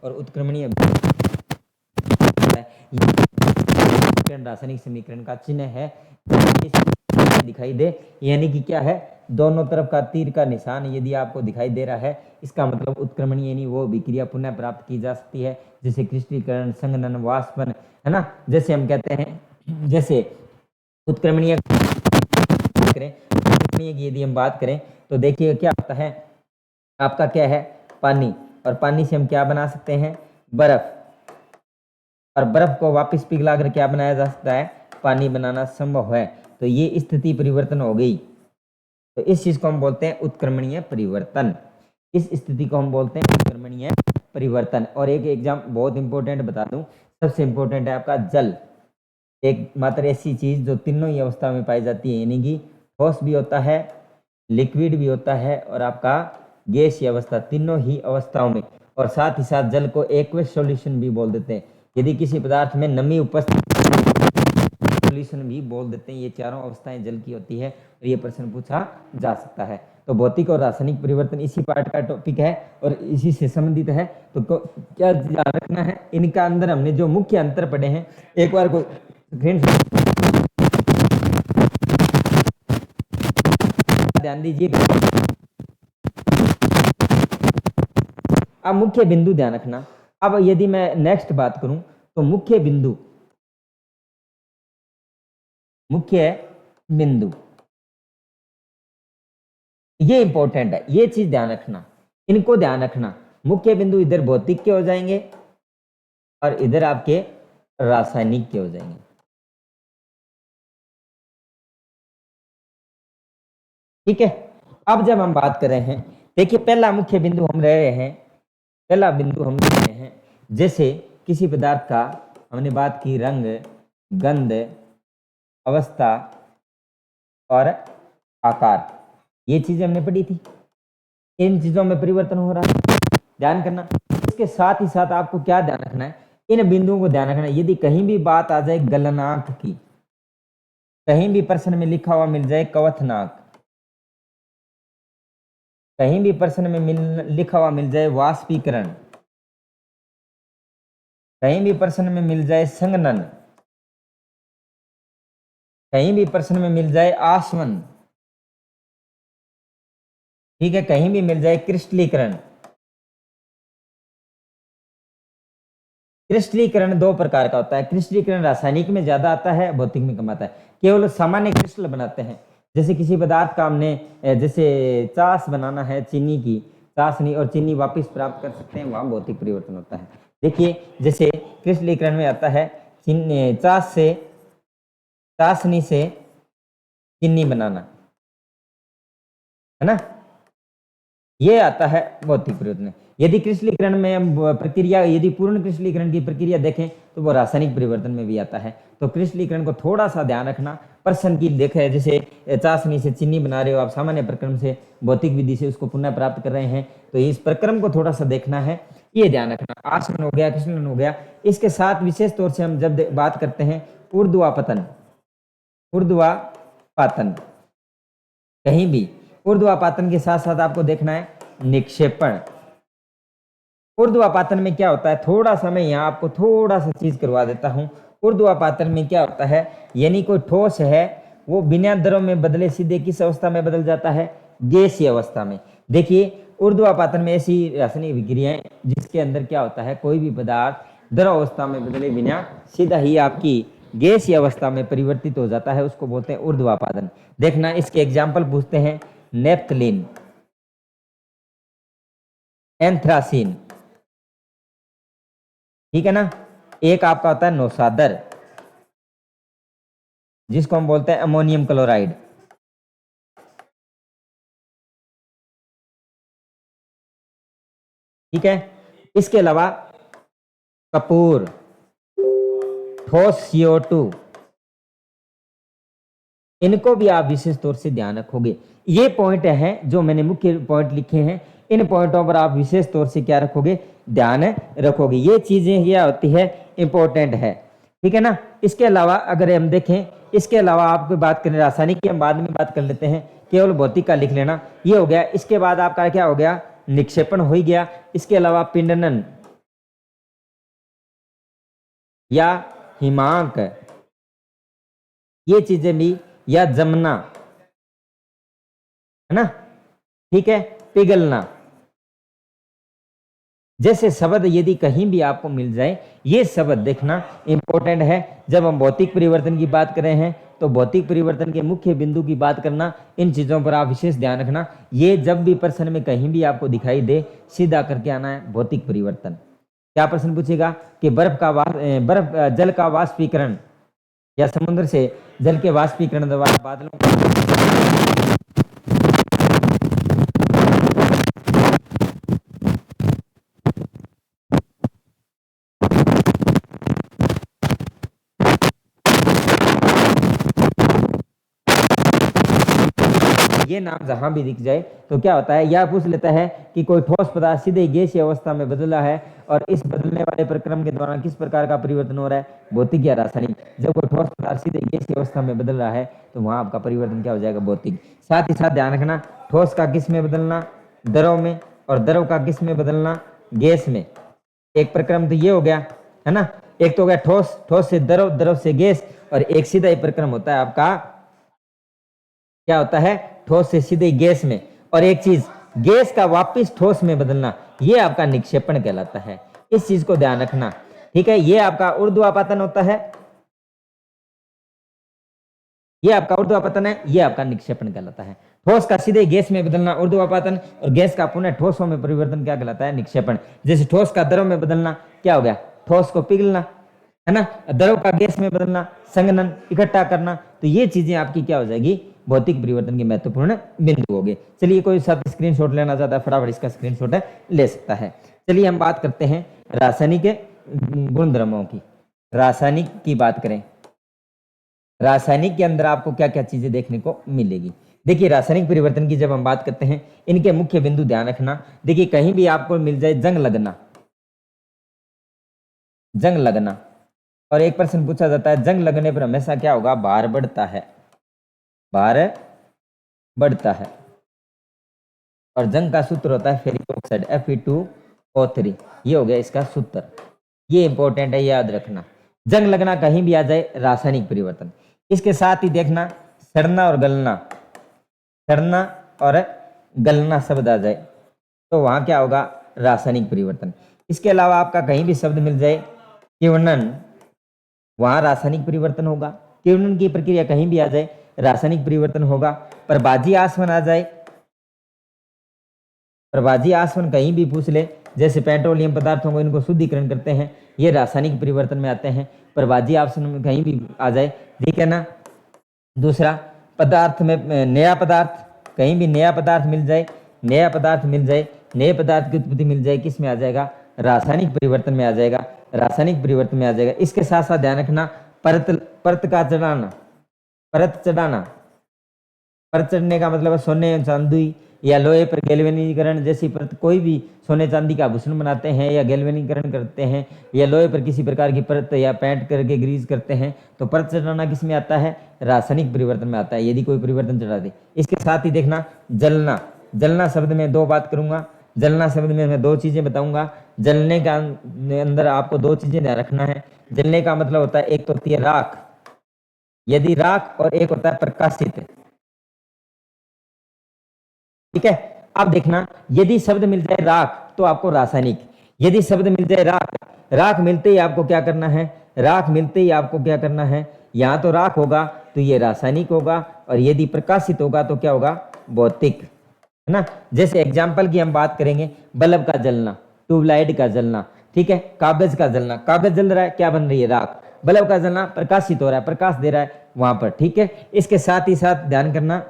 और उत्क्रमणीय रासायनिक समीकरण का चिन्ह है, दिखाई दे, यानी कि क्या है, दोनों तरफ का तीर का निशान यदि आपको दिखाई दे रहा है, इसका मतलब उत्क्रमणीय, यानी वो विक्रिया पुनः प्राप्त की जा सकती है, जैसे क्रिस्टलीकरण, संघनन, वाष्पन, है ना। जैसे हम कहते हैं, जैसे उत्क्रमणीय करें, उत्क्रमणीय की यदि हम बात करें तो देखिए क्या होता है, आपका क्या है, पानी, और पानी से हम क्या बना सकते हैं, बर्फ, और बर्फ को वापस पिघलाकर क्या बनाया जा सकता है, पानी बनाना संभव है। तो ये स्थिति परिवर्तन हो गई, तो इस चीज को हम बोलते हैं उत्क्रमणीय परिवर्तन। इस स्थिति को हम बोलते हैं उत्क्रमणीय परिवर्तन। और एक एग्जाम बहुत इंपॉर्टेंट बता दूं, सबसे इंपॉर्टेंट है आपका जल, एक मात्र ऐसी चीज जो तीनों ही अवस्था में पाई जाती है, यानी कि ठोस भी होता है, लिक्विड भी होता है, और आपका गैसीय अवस्था, तीनों ही अवस्थाओं में। और साथ ही साथ जल को एक्वस सॉल्यूशन भी बोल देते हैं, यदि किसी पदार्थ में नमी उपस्थित, सॉल्यूशन भी बोल देते हैं। ये चारों अवस्थाएं जल की होती है, और ये प्रश्न पूछा जा सकता है। तो भौतिक और रासायनिक परिवर्तन इसी पार्ट का टॉपिक है और इसी से संबंधित है। तो क्या ध्यान रखना है, इनका अंदर हमने जो मुख्य अंतर पढ़े हैं, एक बार को ध्यान दीजिए। अब मुख्य बिंदु ध्यान रखना। अब यदि मैं नेक्स्ट बात करूं तो मुख्य बिंदु ये इंपॉर्टेंट है, ये चीज ध्यान रखना, इनको ध्यान रखना। मुख्य बिंदु इधर भौतिक के हो जाएंगे और इधर आपके रासायनिक के हो जाएंगे। ठीक है। अब जब हम बात कर रहे हैं, देखिए पहला मुख्य बिंदु हम रह रहे हैं, पहला बिंदु हम ले रहे हैं, जैसे किसी पदार्थ का हमने बात की, रंग, गंध, अवस्था और आकार, ये चीजें हमने पढ़ी थी। इन चीजों में परिवर्तन हो रहा है, ध्यान करना। इसके साथ ही साथ आपको क्या ध्यान रखना है, इन बिंदुओं को ध्यान रखना है। यदि कहीं भी बात आ जाए गलनांक की, कहीं भी प्रश्न में लिखा हुआ मिल जाए कवथनांक, कहीं भी प्रश्न में लिखा हुआ मिल जाए वाष्पीकरण, कहीं भी प्रश्न में मिल जाए संघनन, कहीं भी प्रश्न में मिल जाए आसवन, ठीक है, कहीं भी मिल जाए क्रिस्टलीकरण। क्रिस्टलीकरण दो प्रकार का होता है। क्रिस्टलीकरण रासायनिक में ज्यादा आता है, भौतिक में कम आता है। केवल सामान्य क्रिस्टल बनाते हैं, जैसे किसी पदार्थ का हमने जैसे चास बनाना है, चीनी की चाशनी, और चीनी वापस प्राप्त कर सकते हैं, वहां भौतिक परिवर्तन होता है। देखिए, जैसे क्रिस्टलीकरण में आता है चास से, चाशनी से चीनी बनाना, है ना, ये आता है भौतिक परिवर्तन। यदि क्रिस्टलीकरण में हम प्रक्रिया, यदि पूर्ण क्रिस्टलीकरण की प्रक्रिया देखें तो वो रासायनिक परिवर्तन में भी आता है। तो क्रिस्टलीकरण को थोड़ा सा ध्यान रखना। प्रश्न की देखे, जैसे चाशनी से चीनी बना रहे हो आप, सामान्य प्रक्रम से भौतिक विधि से उसको पुनः प्राप्त कर रहे हैं, तो इस प्रक्रम को थोड़ा सा देखना है, ये ध्यान रखना। आसवन हो गया, क्रिस्टलन हो गया। इसके साथ विशेष तौर से हम जब बात करते हैं ऊर्ध्वापतन, ऊर्ध्वापातन, कहीं भी ऊर्ध्वापातन के साथ साथ आपको देखना है निक्षेपण। ऊर्ध्वापातन में क्या होता है, थोड़ा सा मैं यहाँ आपको थोड़ा सा चीज करवा देता हूँ। ऊर्ध्वापातन में क्या होता है, यानी कोई ठोस है वो बिना द्रव में बदले सीधे किस अवस्था में बदल जाता है, गैसीय अवस्था में। देखिए, ऊर्ध्वापातन में ऐसी रासायनिक विक्रियाएं जिसके अंदर क्या होता है, कोई भी पदार्थ द्रव अवस्था में बदले बिना सीधा ही आपकी गैसीय अवस्था में परिवर्तित हो जाता है, उसको बोलते हैं ऊर्ध्वापातन। देखना, इसके एग्जाम्पल पूछते हैं, नेफ्थलीन, एंथ्रासीन, ठीक है ना। एक आपका होता है नौसादर, जिसको हम बोलते हैं अमोनियम क्लोराइड, ठीक है। इसके अलावा कपूर, ठोस CO2, इनको भी आप विशेष तौर से ध्यान रखोगे। ये पॉइंट है जो मैंने मुख्य पॉइंट लिखे हैं, इन पॉइंटों पर आप विशेष तौर से क्या रखोगे, ध्यान रखोगे। ये चीजें क्या होती है, इंपॉर्टेंट है, ठीक है ना। इसके अलावा अगर हम देखें, इसके अलावा आपको बात करें रासायनिक की, हम बाद में बात कर लेते हैं, केवल भौतिक का लिख लेना, ये हो गया। इसके बाद आपका क्या हो गया, निक्षेपण हो ही गया। इसके अलावा पिंडनन या हिमांक, ये चीजें भी, या जमना, है ना, ठीक है, पिघलना, जैसे शब्द यदि कहीं भी आपको मिल जाए, ये शब्द देखना इंपॉर्टेंट है। जब हम भौतिक परिवर्तन की बात कर रहे हैं तो भौतिक परिवर्तन के मुख्य बिंदु की बात करना, इन चीजों पर आप विशेष ध्यान रखना। ये जब भी प्रश्न में कहीं भी आपको दिखाई दे, सीधा करके आना है भौतिक परिवर्तन। क्या प्रश्न पूछेगा कि बर्फ जल का वाष्पीकरण या समुद्र से जल के वाष्पीकरण द्वारा बादलों ये नाम जहां भी दिख जाए तो क्या होता है, यह पूछ लेता है कि कोई ठोस पदार्थ सीधे गैसीय अवस्था में बदला है और इस बदलने वाले प्रक्रम के दौरान किस प्रकार का परिवर्तन हो रहा है, भौतिक या रासायनिक। जब कोई ठोस पदार्थ सीधे गैसीय अवस्था में बदल रहा है तो वहां आपका परिवर्तन क्या हो जाएगा, भौतिक। साथ ही साथ ध्यान रखना, ठोस का किस में बदलना, द्रव में, और द्रव का किस में बदलना, गैस में। एक प्रक्रम तो ये हो गया, है ना। एक तो हो गया ठोस, ठोस से द्रव, द्रव से गैस, और एक सीधा ही प्रक्रम होता है आपका, क्या होता है, ठोस से सीधे गैस में। और एक चीज, गैस का वापस ठोस में बदलना, ये आपका निक्षेपण कहलाता है। इस चीज को ध्यान रखना, ठीक है। ये आपका ऊर्ध्वापातन होता है, ये आपका ऊर्ध्वापातन है, ये आपका निक्षेपण कहलाता है। ठोस का सीधे गैस में बदलना ऊर्ध्वापातन, और गैस का पुनः ठोसों में परिवर्तन क्या कहलाता है, निक्षेपण। जैसे ठोस का द्रव में बदलना क्या हो गया, ठोस को पिघलना, है ना। द्रव का गैस में बदलना, संघनन, इकट्ठा करना। तो ये चीजें आपकी क्या हो जाएगी, भौतिक परिवर्तन के महत्वपूर्ण बिंदु हो गए। चलिए, कोई साथ स्क्रीनशॉट लेना चाहता है फटाफट इसका स्क्रीनशॉट ले सकता है। चलिए हम बात करते हैं रासायनिक गुणधर्मों की। रासायनिक की बात करें, रासायनिक के अंदर आपको क्या क्या चीजें देखने को मिलेगी। देखिए रासायनिक परिवर्तन की जब हम बात करते हैं, इनके मुख्य बिंदु ध्यान रखना। देखिए कहीं भी आपको मिल जाए जंग लगना, जंग लगना, और एक प्रश्न पूछा जाता है जंग लगने पर हमेशा क्या होगा, भार बढ़ता है, भार बढ़ता है। और जंग का सूत्र होता है फेरिक ऑक्साइड Fe2O3, ये हो गया इसका सूत्र। ये इंपॉर्टेंट है, याद रखना। जंग लगना कहीं भी आ जाए, रासायनिक परिवर्तन। इसके साथ ही देखना सड़ना और गलना, सड़ना और गलना शब्द आ जाए तो वहां क्या होगा, रासायनिक परिवर्तन। इसके अलावा आपका कहीं भी शब्द मिल जाए किण्वन, वहां रासायनिक परिवर्तन होगा। किण्वन की प्रक्रिया कहीं भी आ जाए, रासायनिक परिवर्तन होगा। प्रभाजी आसवन आ जाए, प्रभाजी आसवन कहीं भी पूछ ले, जैसे पेट्रोलियम पदार्थों को इनको शुद्धिकरण करते हैं, ये रासायनिक परिवर्तन में आते हैं। प्रभाजी आसवन में कहीं भी आ जाए, ठीक है ना। दूसरा पदार्थ में नया पदार्थ, कहीं भी नया पदार्थ मिल जाए, नया पदार्थ मिल जाए, नए पदार्थ की उत्पत्ति मिल जाए, किस में आ जाएगा, रासायनिक परिवर्तन में आ जाएगा, रासायनिक परिवर्तन में आ जाएगा। इसके साथ साथ ध्यान रखना परत, परत का चढ़ाना, परत चढ़ाना, परत चढ़ने का मतलब है सोने चांदी या लोहे पर गैल्वेनीकरण जैसी परत, कोई भी सोने चांदी का आभूषण बनाते हैं या गैल्वेनीकरण करते हैं या लोहे पर किसी प्रकार की परत या पेंट करके ग्रीज करते हैं, तो परत चढ़ाना किस में आता है, रासायनिक परिवर्तन में आता है, यदि कोई परिवर्तन चढ़ा दे। इसके साथ ही देखना जलना, जलना शब्द में दो बात करूंगा, जलना शब्द में मैं दो चीजें बताऊंगा। जलने का अंदर आपको दो चीजें ध्यान रखना है। जलने का मतलब होता है, एक तो होती है राख, यदि राख, और एक होता है प्रकाशित, ठीक है। अब देखना यदि शब्द मिल जाए राख तो आपको रासायनिक, यदि शब्द मिल जाए राख, राख मिलते ही आपको क्या करना है, राख मिलते ही आपको क्या करना है, यहां तो राख होगा तो ये रासायनिक होगा, और यदि प्रकाशित होगा तो क्या होगा, भौतिक, है ना। जैसे एग्जाम्पल की हम बात करेंगे, बल्ब का जलना, ट्यूबलाइट का जलना, ठीक है, कागज का जलना, कागज जल रहा है, क्या बन रही है, राख। बल्ब का जलना प्रकाशित हो रहा है, प्रकाश दे रहा है वहां पर, ठीक है। इसके साथ ही साथ ध्यान करना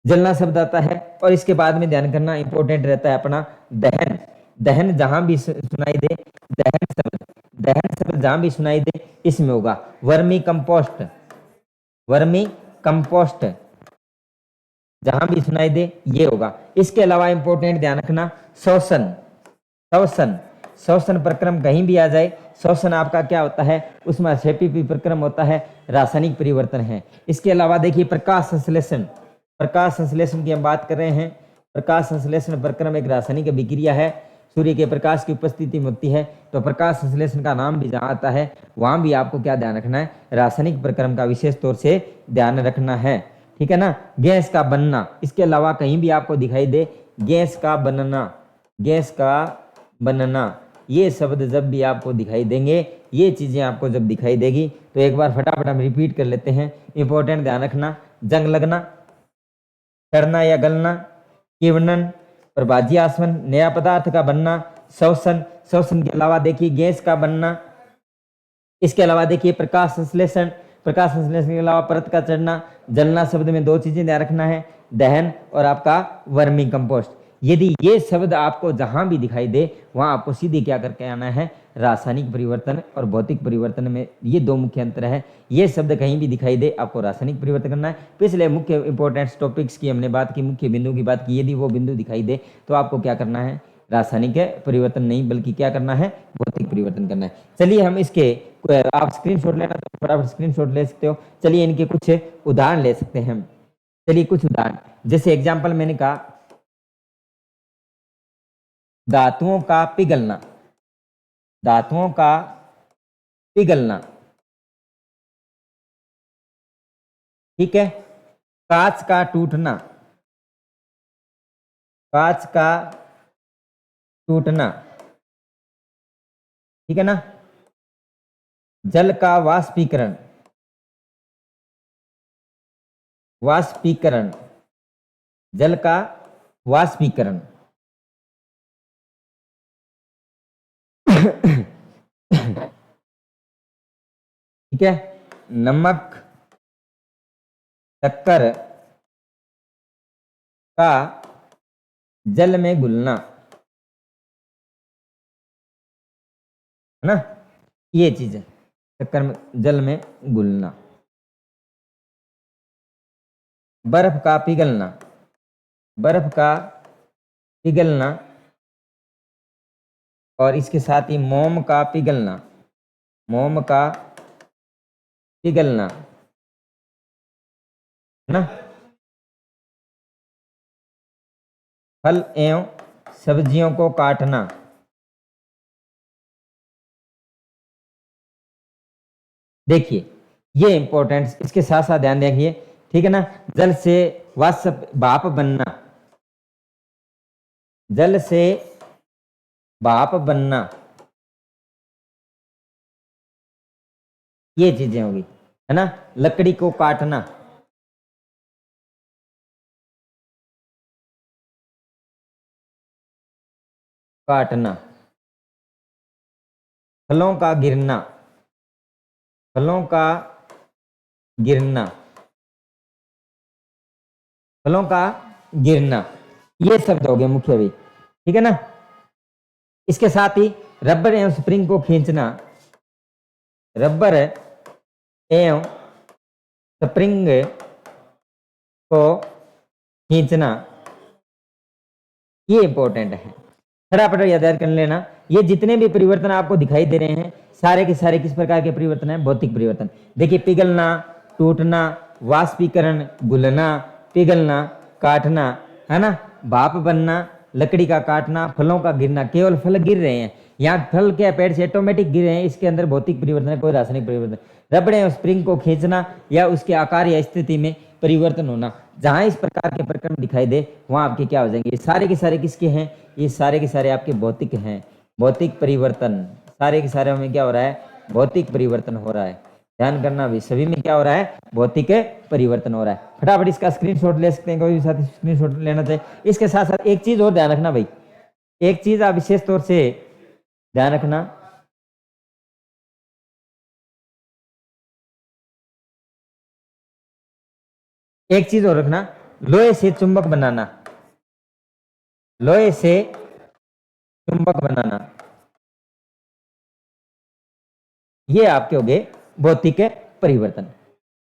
जलना शब्द आता है, और इसके बाद में ध्यान करना इंपॉर्टेंट रहता है अपना दहन, दहन जहां भी सुनाई दे, दहन शब्द, दहन शब्द जहां भी सुनाई दे इसमें होगा वर्मी कंपोस्ट, वर्मी कंपोस्ट जहां भी सुनाई दे ये होगा। इसके अलावा इंपॉर्टेंट ध्यान रखना शोषण, शोषण, शोषण प्रक्रम कहीं भी आ जाए, शोषण आपका क्या होता है, उसमें शेपी प्रक्रम होता है, रासायनिक परिवर्तन है। इसके अलावा देखिए प्रकाश संश्लेषण, प्रकाश संश्लेषण की हम बात कर रहे हैं। प्रकाश संश्लेषण प्रक्रम एक रासायनिक अभिक्रिया है, सूर्य के प्रकाश की उपस्थिति में होती है, तो प्रकाश संश्लेषण का नाम भी जहां आता है वहां भी आपको क्या ध्यान रखना है, रासायनिक प्रक्रम का विशेष तौर से ध्यान रखना है, ठीक है ना। गैस का बनना, इसके अलावा कहीं भी आपको दिखाई दे गैस का बनना, गैस का बनना, ये शब्द जब भी आपको दिखाई देंगे, ये चीजें आपको जब दिखाई देगी तो एक बार फटाफट हम रिपीट कर लेते हैं। इंपॉर्टेंट ध्यान रखना, जंग लगना, सड़ना या गलना, किण्वन, प्रभाजी आसवन, नया पदार्थ का बनना, शोषण, शोषण के अलावा देखिए गैस का बनना, इसके अलावा देखिए प्रकाश संश्लेषण, प्रकाश संश्लेषण के अलावा परत का चढ़ना, जलना शब्द में दो चीजें ध्यान रखना है, दहन और आपका वर्मी कंपोस्ट। यदि ये शब्द आपको जहां भी दिखाई दे वहां आपको सीधे क्या करके आना है, रासायनिक परिवर्तन और भौतिक परिवर्तन में ये दो मुख्य अंतर है। ये शब्द कहीं भी दिखाई दे आपको रासायनिक परिवर्तन करना है। पिछले मुख्य इंपॉर्टेंट टॉपिक्स की हमने बात की, मुख्य बिंदु की बात की, यदि वो बिंदु दिखाई दे तो आपको क्या करना है, रासायनिक परिवर्तन नहीं बल्कि क्या करना है, भौतिक परिवर्तन करना है। चलिए हम इसके आप स्क्रीनशॉट लेना तो फटाफट स्क्रीनशॉट ले सकते हो। चलिए इनके कुछ उदाहरण ले सकते हैं हम। चलिए कुछ उदाहरण, जैसे एग्जांपल मैंने कहा धातुओं का पिघलना, धातुओं का पिघलना, ठीक है। कांच का टूटना, कांच का टूटना, ठीक है ना। जल का वाष्पीकरण, वाष्पीकरण, जल का वाष्पीकरण, ठीक है। नमक, शक्कर का जल में घुलना, है ना, ये चीज है, शक्कर में जल में घुलना। बर्फ का पिघलना, बर्फ का पिघलना, और इसके साथ ही मोम का पिघलना, मोम का पिघलना, है ना। फल एवं सब्जियों को काटना, देखिए ये इंपॉर्टेंट, इसके साथ साथ ध्यान रखिए, ठीक है ना। जल से वाष्प भाप बनना, जल से भाप बनना, ये चीजें होगी, है ना। लकड़ी को काटना, काटना, फलों का गिरना, फलों का गिरना, फलों का गिरना, ये शब्द हो गए मुख्य भी, ठीक है ना। इसके साथ ही रबर एवं स्प्रिंग को खींचना, रबर एवं स्प्रिंग को खींचना, ये इंपॉर्टेंट है, फटाफट याद कर लेना। ये जितने भी परिवर्तन आपको दिखाई दे रहे हैं सारे के सारे किस प्रकार के परिवर्तन हैं, भौतिक परिवर्तन। देखिए पिघलना, टूटना, वाष्पीकरण, घुलना, पिघलना, काटना, है ना, भाप बनना, लकड़ी का काटना, फलों का गिरना, केवल फल गिर रहे हैं, यहाँ फल क्या पेड़ से ऑटोमेटिक गिर रहे हैं, इसके अंदर भौतिक परिवर्तन है, कोई रासायनिक परिवर्तन। रबड़ एवं स्प्रिंग को खींचना या उसके आकार या स्थिति में परिवर्तन होना, जहां इस प्रकार के प्रकरण दिखाई दे वहां आपके क्या हो जाएंगे, ये सारे के सारे किसके हैं, ये सारे के सारे आपके भौतिक हैं, भौतिक परिवर्तन, सारे के सारे में क्या हो रहा है, भौतिक परिवर्तन हो रहा है। ध्यान करना भी, सभी में क्या हो रहा है, भौतिक परिवर्तन हो रहा है। फटाफट इसका स्क्रीनशॉट ले सकते हैं, कोई भी साथी स्क्रीनशॉट लेना चाहिए। इसके साथ साथ एक चीज और ध्यान रखना भाई, एक चीज आप विशेष तौर से ध्यान रखना, एक चीज और रखना, लोहे से चुंबक बनाना, लोहे से चुंबक बनाना, ये आपके हो गए भौतिक परिवर्तन,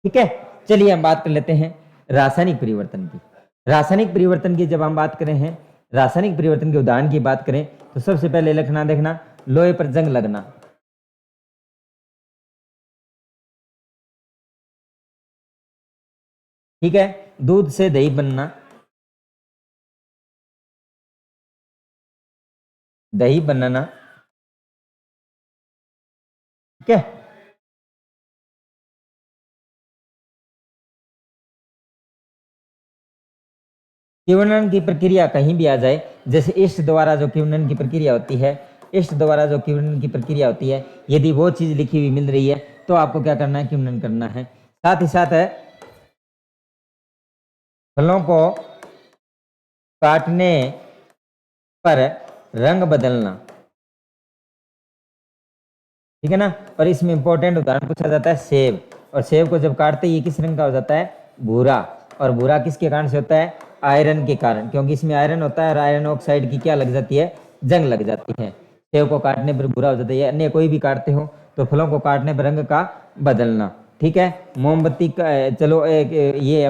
ठीक है। चलिए हम बात कर लेते हैं रासायनिक परिवर्तन की। रासायनिक परिवर्तन की जब हम बात करें हैं, रासायनिक परिवर्तन के उदाहरण की बात करें तो सबसे पहले लिखना, देखना, लोहे पर जंग लगना, ठीक है। दूध से दही बनना, दही बनना, ठीक है। किण्वन की प्रक्रिया कहीं भी आ जाए, जैसे इष्ट द्वारा जो किण्वन की प्रक्रिया होती है, इष्ट द्वारा जो किण्वन की प्रक्रिया होती है, यदि वो चीज लिखी हुई मिल रही है तो आपको क्या करना है, किण्वन करना है। साथ ही साथ है फलों को काटने पर रंग बदलना, ठीक है ना। और इसमें इंपॉर्टेंट उदाहरण पूछा जाता है सेब, और सेब को जब काटते ही किस रंग का हो जाता है, भूरा, और भूरा किसके कारण से होता है, आयरन के कारण, क्योंकि इसमें आयरन होता है और आयरन ऑक्साइड की क्या लग जाती है, जंग लग जाती है। सेब को काटने पर भूरा हो जाता है, अन्य कोई भी काटते हो तो फलों को काटने पर रंग का बदलना, ठीक है। मोमबत्ती का, चलो एक ये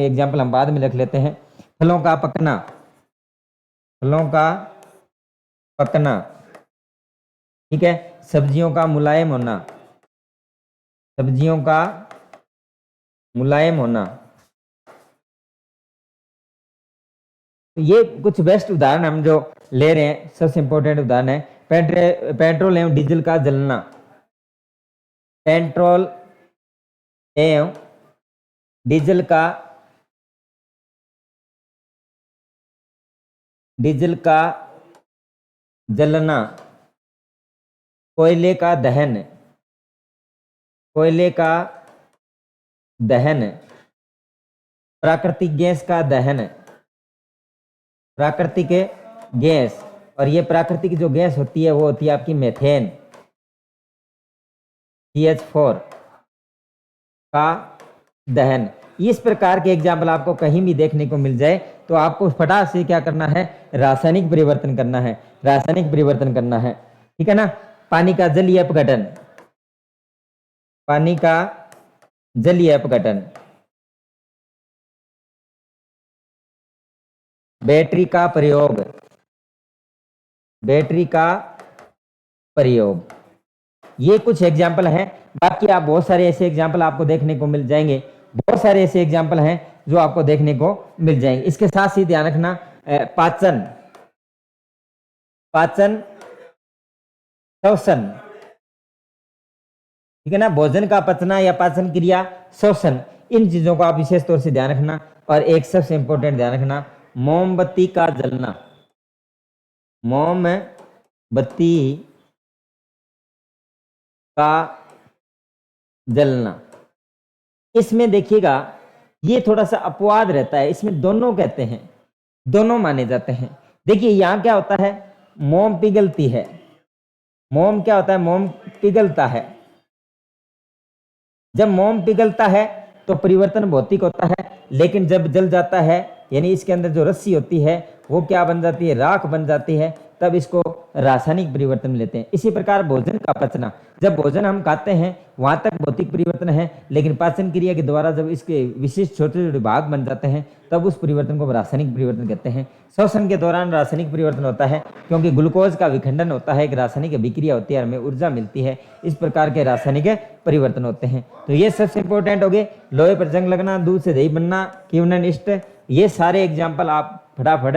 एग्जाम्पल हम बाद में रख लेते हैं। फलों का पकना, फलों का पकना, ठीक है। सब्जियों का मुलायम होना, सब्जियों का मुलायम होना, तो ये कुछ बेस्ट उदाहरण हम जो ले रहे हैं, सबसे इंपॉर्टेंट उदाहरण है पेट्रोल एवं डीजल का जलना, पेट्रोल एवं डीजल का, डीजल का जलना, कोयले का दहन, कोयले का दहन, प्राकृतिक गैस का दहन, प्राकृतिक गैस, और ये प्राकृतिक जो गैस होती है वो होती है आपकी मेथेन, CH4 का दहन। इस प्रकार के एग्जाम्पल आपको कहीं भी देखने को मिल जाए तो आपको फटाक से क्या करना है, रासायनिक परिवर्तन करना है, रासायनिक परिवर्तन करना है, ठीक है ना। पानी का जलीय अपघटन, पानी का जलीय अपघटन, बैटरी का प्रयोग, बैटरी का प्रयोग, ये कुछ एग्जाम्पल हैं। बाकी आप बहुत सारे ऐसे एग्जाम्पल आपको देखने को मिल जाएंगे, बहुत सारे ऐसे एग्जाम्पल हैं जो आपको देखने को मिल जाएंगे। इसके साथ ही ध्यान रखना पाचन, पाचन श्वसन, ठीक है ना, भोजन का पचना या पाचन क्रिया, श्वसन, इन चीजों को आप विशेष तौर से ध्यान रखना। और एक सबसे इंपॉर्टेंट ध्यान रखना, मोमबत्ती का जलना, मोमबत्ती का जलना, इसमें देखिएगा ये थोड़ा सा अपवाद रहता है, इसमें दोनों कहते हैं, दोनों माने जाते हैं। देखिए यहां क्या होता है, मोम पिघलती है, मोम क्या होता है, मोम पिघलता है। जब मोम पिघलता है तो परिवर्तन भौतिक होता है, लेकिन जब जल जाता है यानी इसके अंदर जो रस्सी होती है वो क्या बन जाती है, राख बन जाती है, तब इसको रासायनिक परिवर्तन लेते हैं। इसी प्रकार भोजन का पचना, जब भोजन हम खाते हैं वहां तक भौतिक परिवर्तन है, लेकिन पाचन क्रिया के द्वारा जब इसके विशिष्ट छोटे छोटे भाग बन जाते हैं तब उस परिवर्तन को रासायनिक परिवर्तन कहते हैं। श्वसन के दौरान रासायनिक परिवर्तन होता है क्योंकि ग्लूकोज का विखंडन होता है, एक रासायनिक अभिक्रिया होती है, हमें ऊर्जा मिलती है, इस प्रकार के रासायनिक परिवर्तन होते हैं। तो ये सबसे इंपॉर्टेंट हो गए, लोहे पर जंग लगना, दूध से दही बनना, कीवनन इष्ट, ये सारे एग्जाम्पल आप फटाफट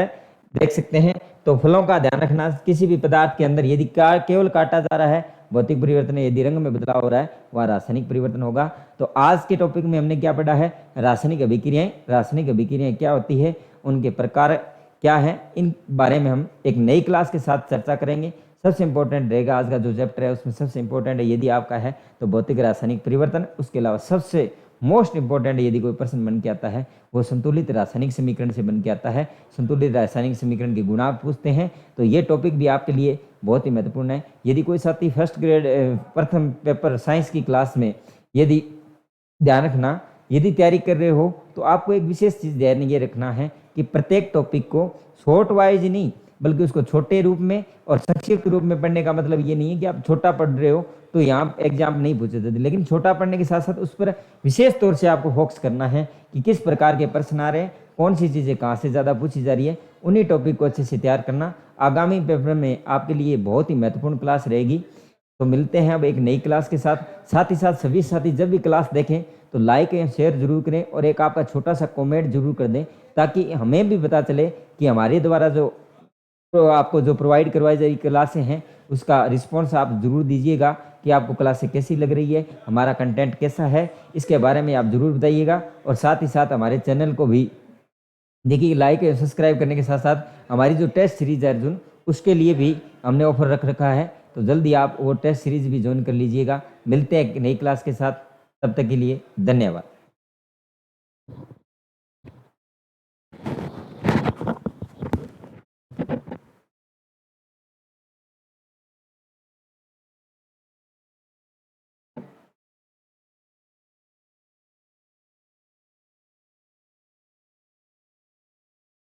देख सकते हैं। तो फलों का ध्यान रखना, किसी भी पदार्थ के अंदर यदि केवल काटा जा रहा है भौतिक परिवर्तन है, यदि रंग में बदलाव हो रहा है वह रासायनिक परिवर्तन होगा। तो आज के टॉपिक में हमने क्या पढ़ा है, रासायनिक अभिक्रियाएं, रासायनिक अभिक्रियाएं क्या होती है, उनके प्रकार क्या है, इन बारे में हम एक नई क्लास के साथ चर्चा करेंगे। सबसे इंपॉर्टेंट रहेगा आज का जो चैप्टर है उसमें सबसे इंपॉर्टेंट है यदि आपका है तो भौतिक रासायनिक परिवर्तन, उसके अलावा सबसे मोस्ट इंपॉर्टेंट यदि कोई प्रश्न बन के आता है वो संतुलित रासायनिक समीकरण से बन के आता है, संतुलित रासायनिक समीकरण के गुणांक पूछते हैं। तो ये टॉपिक भी आपके लिए बहुत ही महत्वपूर्ण है। यदि कोई साथी फर्स्ट ग्रेड प्रथम पेपर साइंस की क्लास में यदि ध्यान रखना, यदि तैयारी कर रहे हो तो आपको एक विशेष चीज ध्यान ये रखना है कि प्रत्येक टॉपिक को शॉर्ट वाइज नहीं बल्कि उसको छोटे रूप में और संक्षिप्त रूप में पढ़ने का मतलब ये नहीं है कि आप छोटा पढ़ रहे हो तो यहाँ एग्जाम नहीं पूछे जाते, लेकिन छोटा पढ़ने के साथ साथ उस पर विशेष तौर से आपको फोकस करना है कि किस प्रकार के प्रश्न आ रहे हैं, कौन सी चीज़ें कहाँ से ज़्यादा पूछी जा रही है, उन्हीं टॉपिक को अच्छे से तैयार करना आगामी पेपर में आपके लिए बहुत ही महत्वपूर्ण क्लास रहेगी। तो मिलते हैं अब एक नई क्लास के साथ, साथ ही साथ सभी साथी जब भी क्लास देखें तो लाइक एंड शेयर जरूर करें और एक आपका छोटा सा कॉमेंट जरूर कर दें ताकि हमें भी पता चले कि हमारे द्वारा जो तो आपको जो प्रोवाइड करवाई जा रही क्लासें हैं उसका रिस्पॉन्स आप जरूर दीजिएगा कि आपको क्लासें कैसी लग रही है, हमारा कंटेंट कैसा है, इसके बारे में आप जरूर बताइएगा। और साथ ही साथ हमारे चैनल को भी देखिए लाइक और सब्सक्राइब करने के साथ साथ हमारी जो टेस्ट सीरीज है अर्जुन उसके लिए भी हमने ऑफर रख रखा है, तो जल्दी आप वो टेस्ट सीरीज भी ज्वाइन कर लीजिएगा। मिलते हैं एक नई क्लास के साथ, तब तक के लिए धन्यवाद।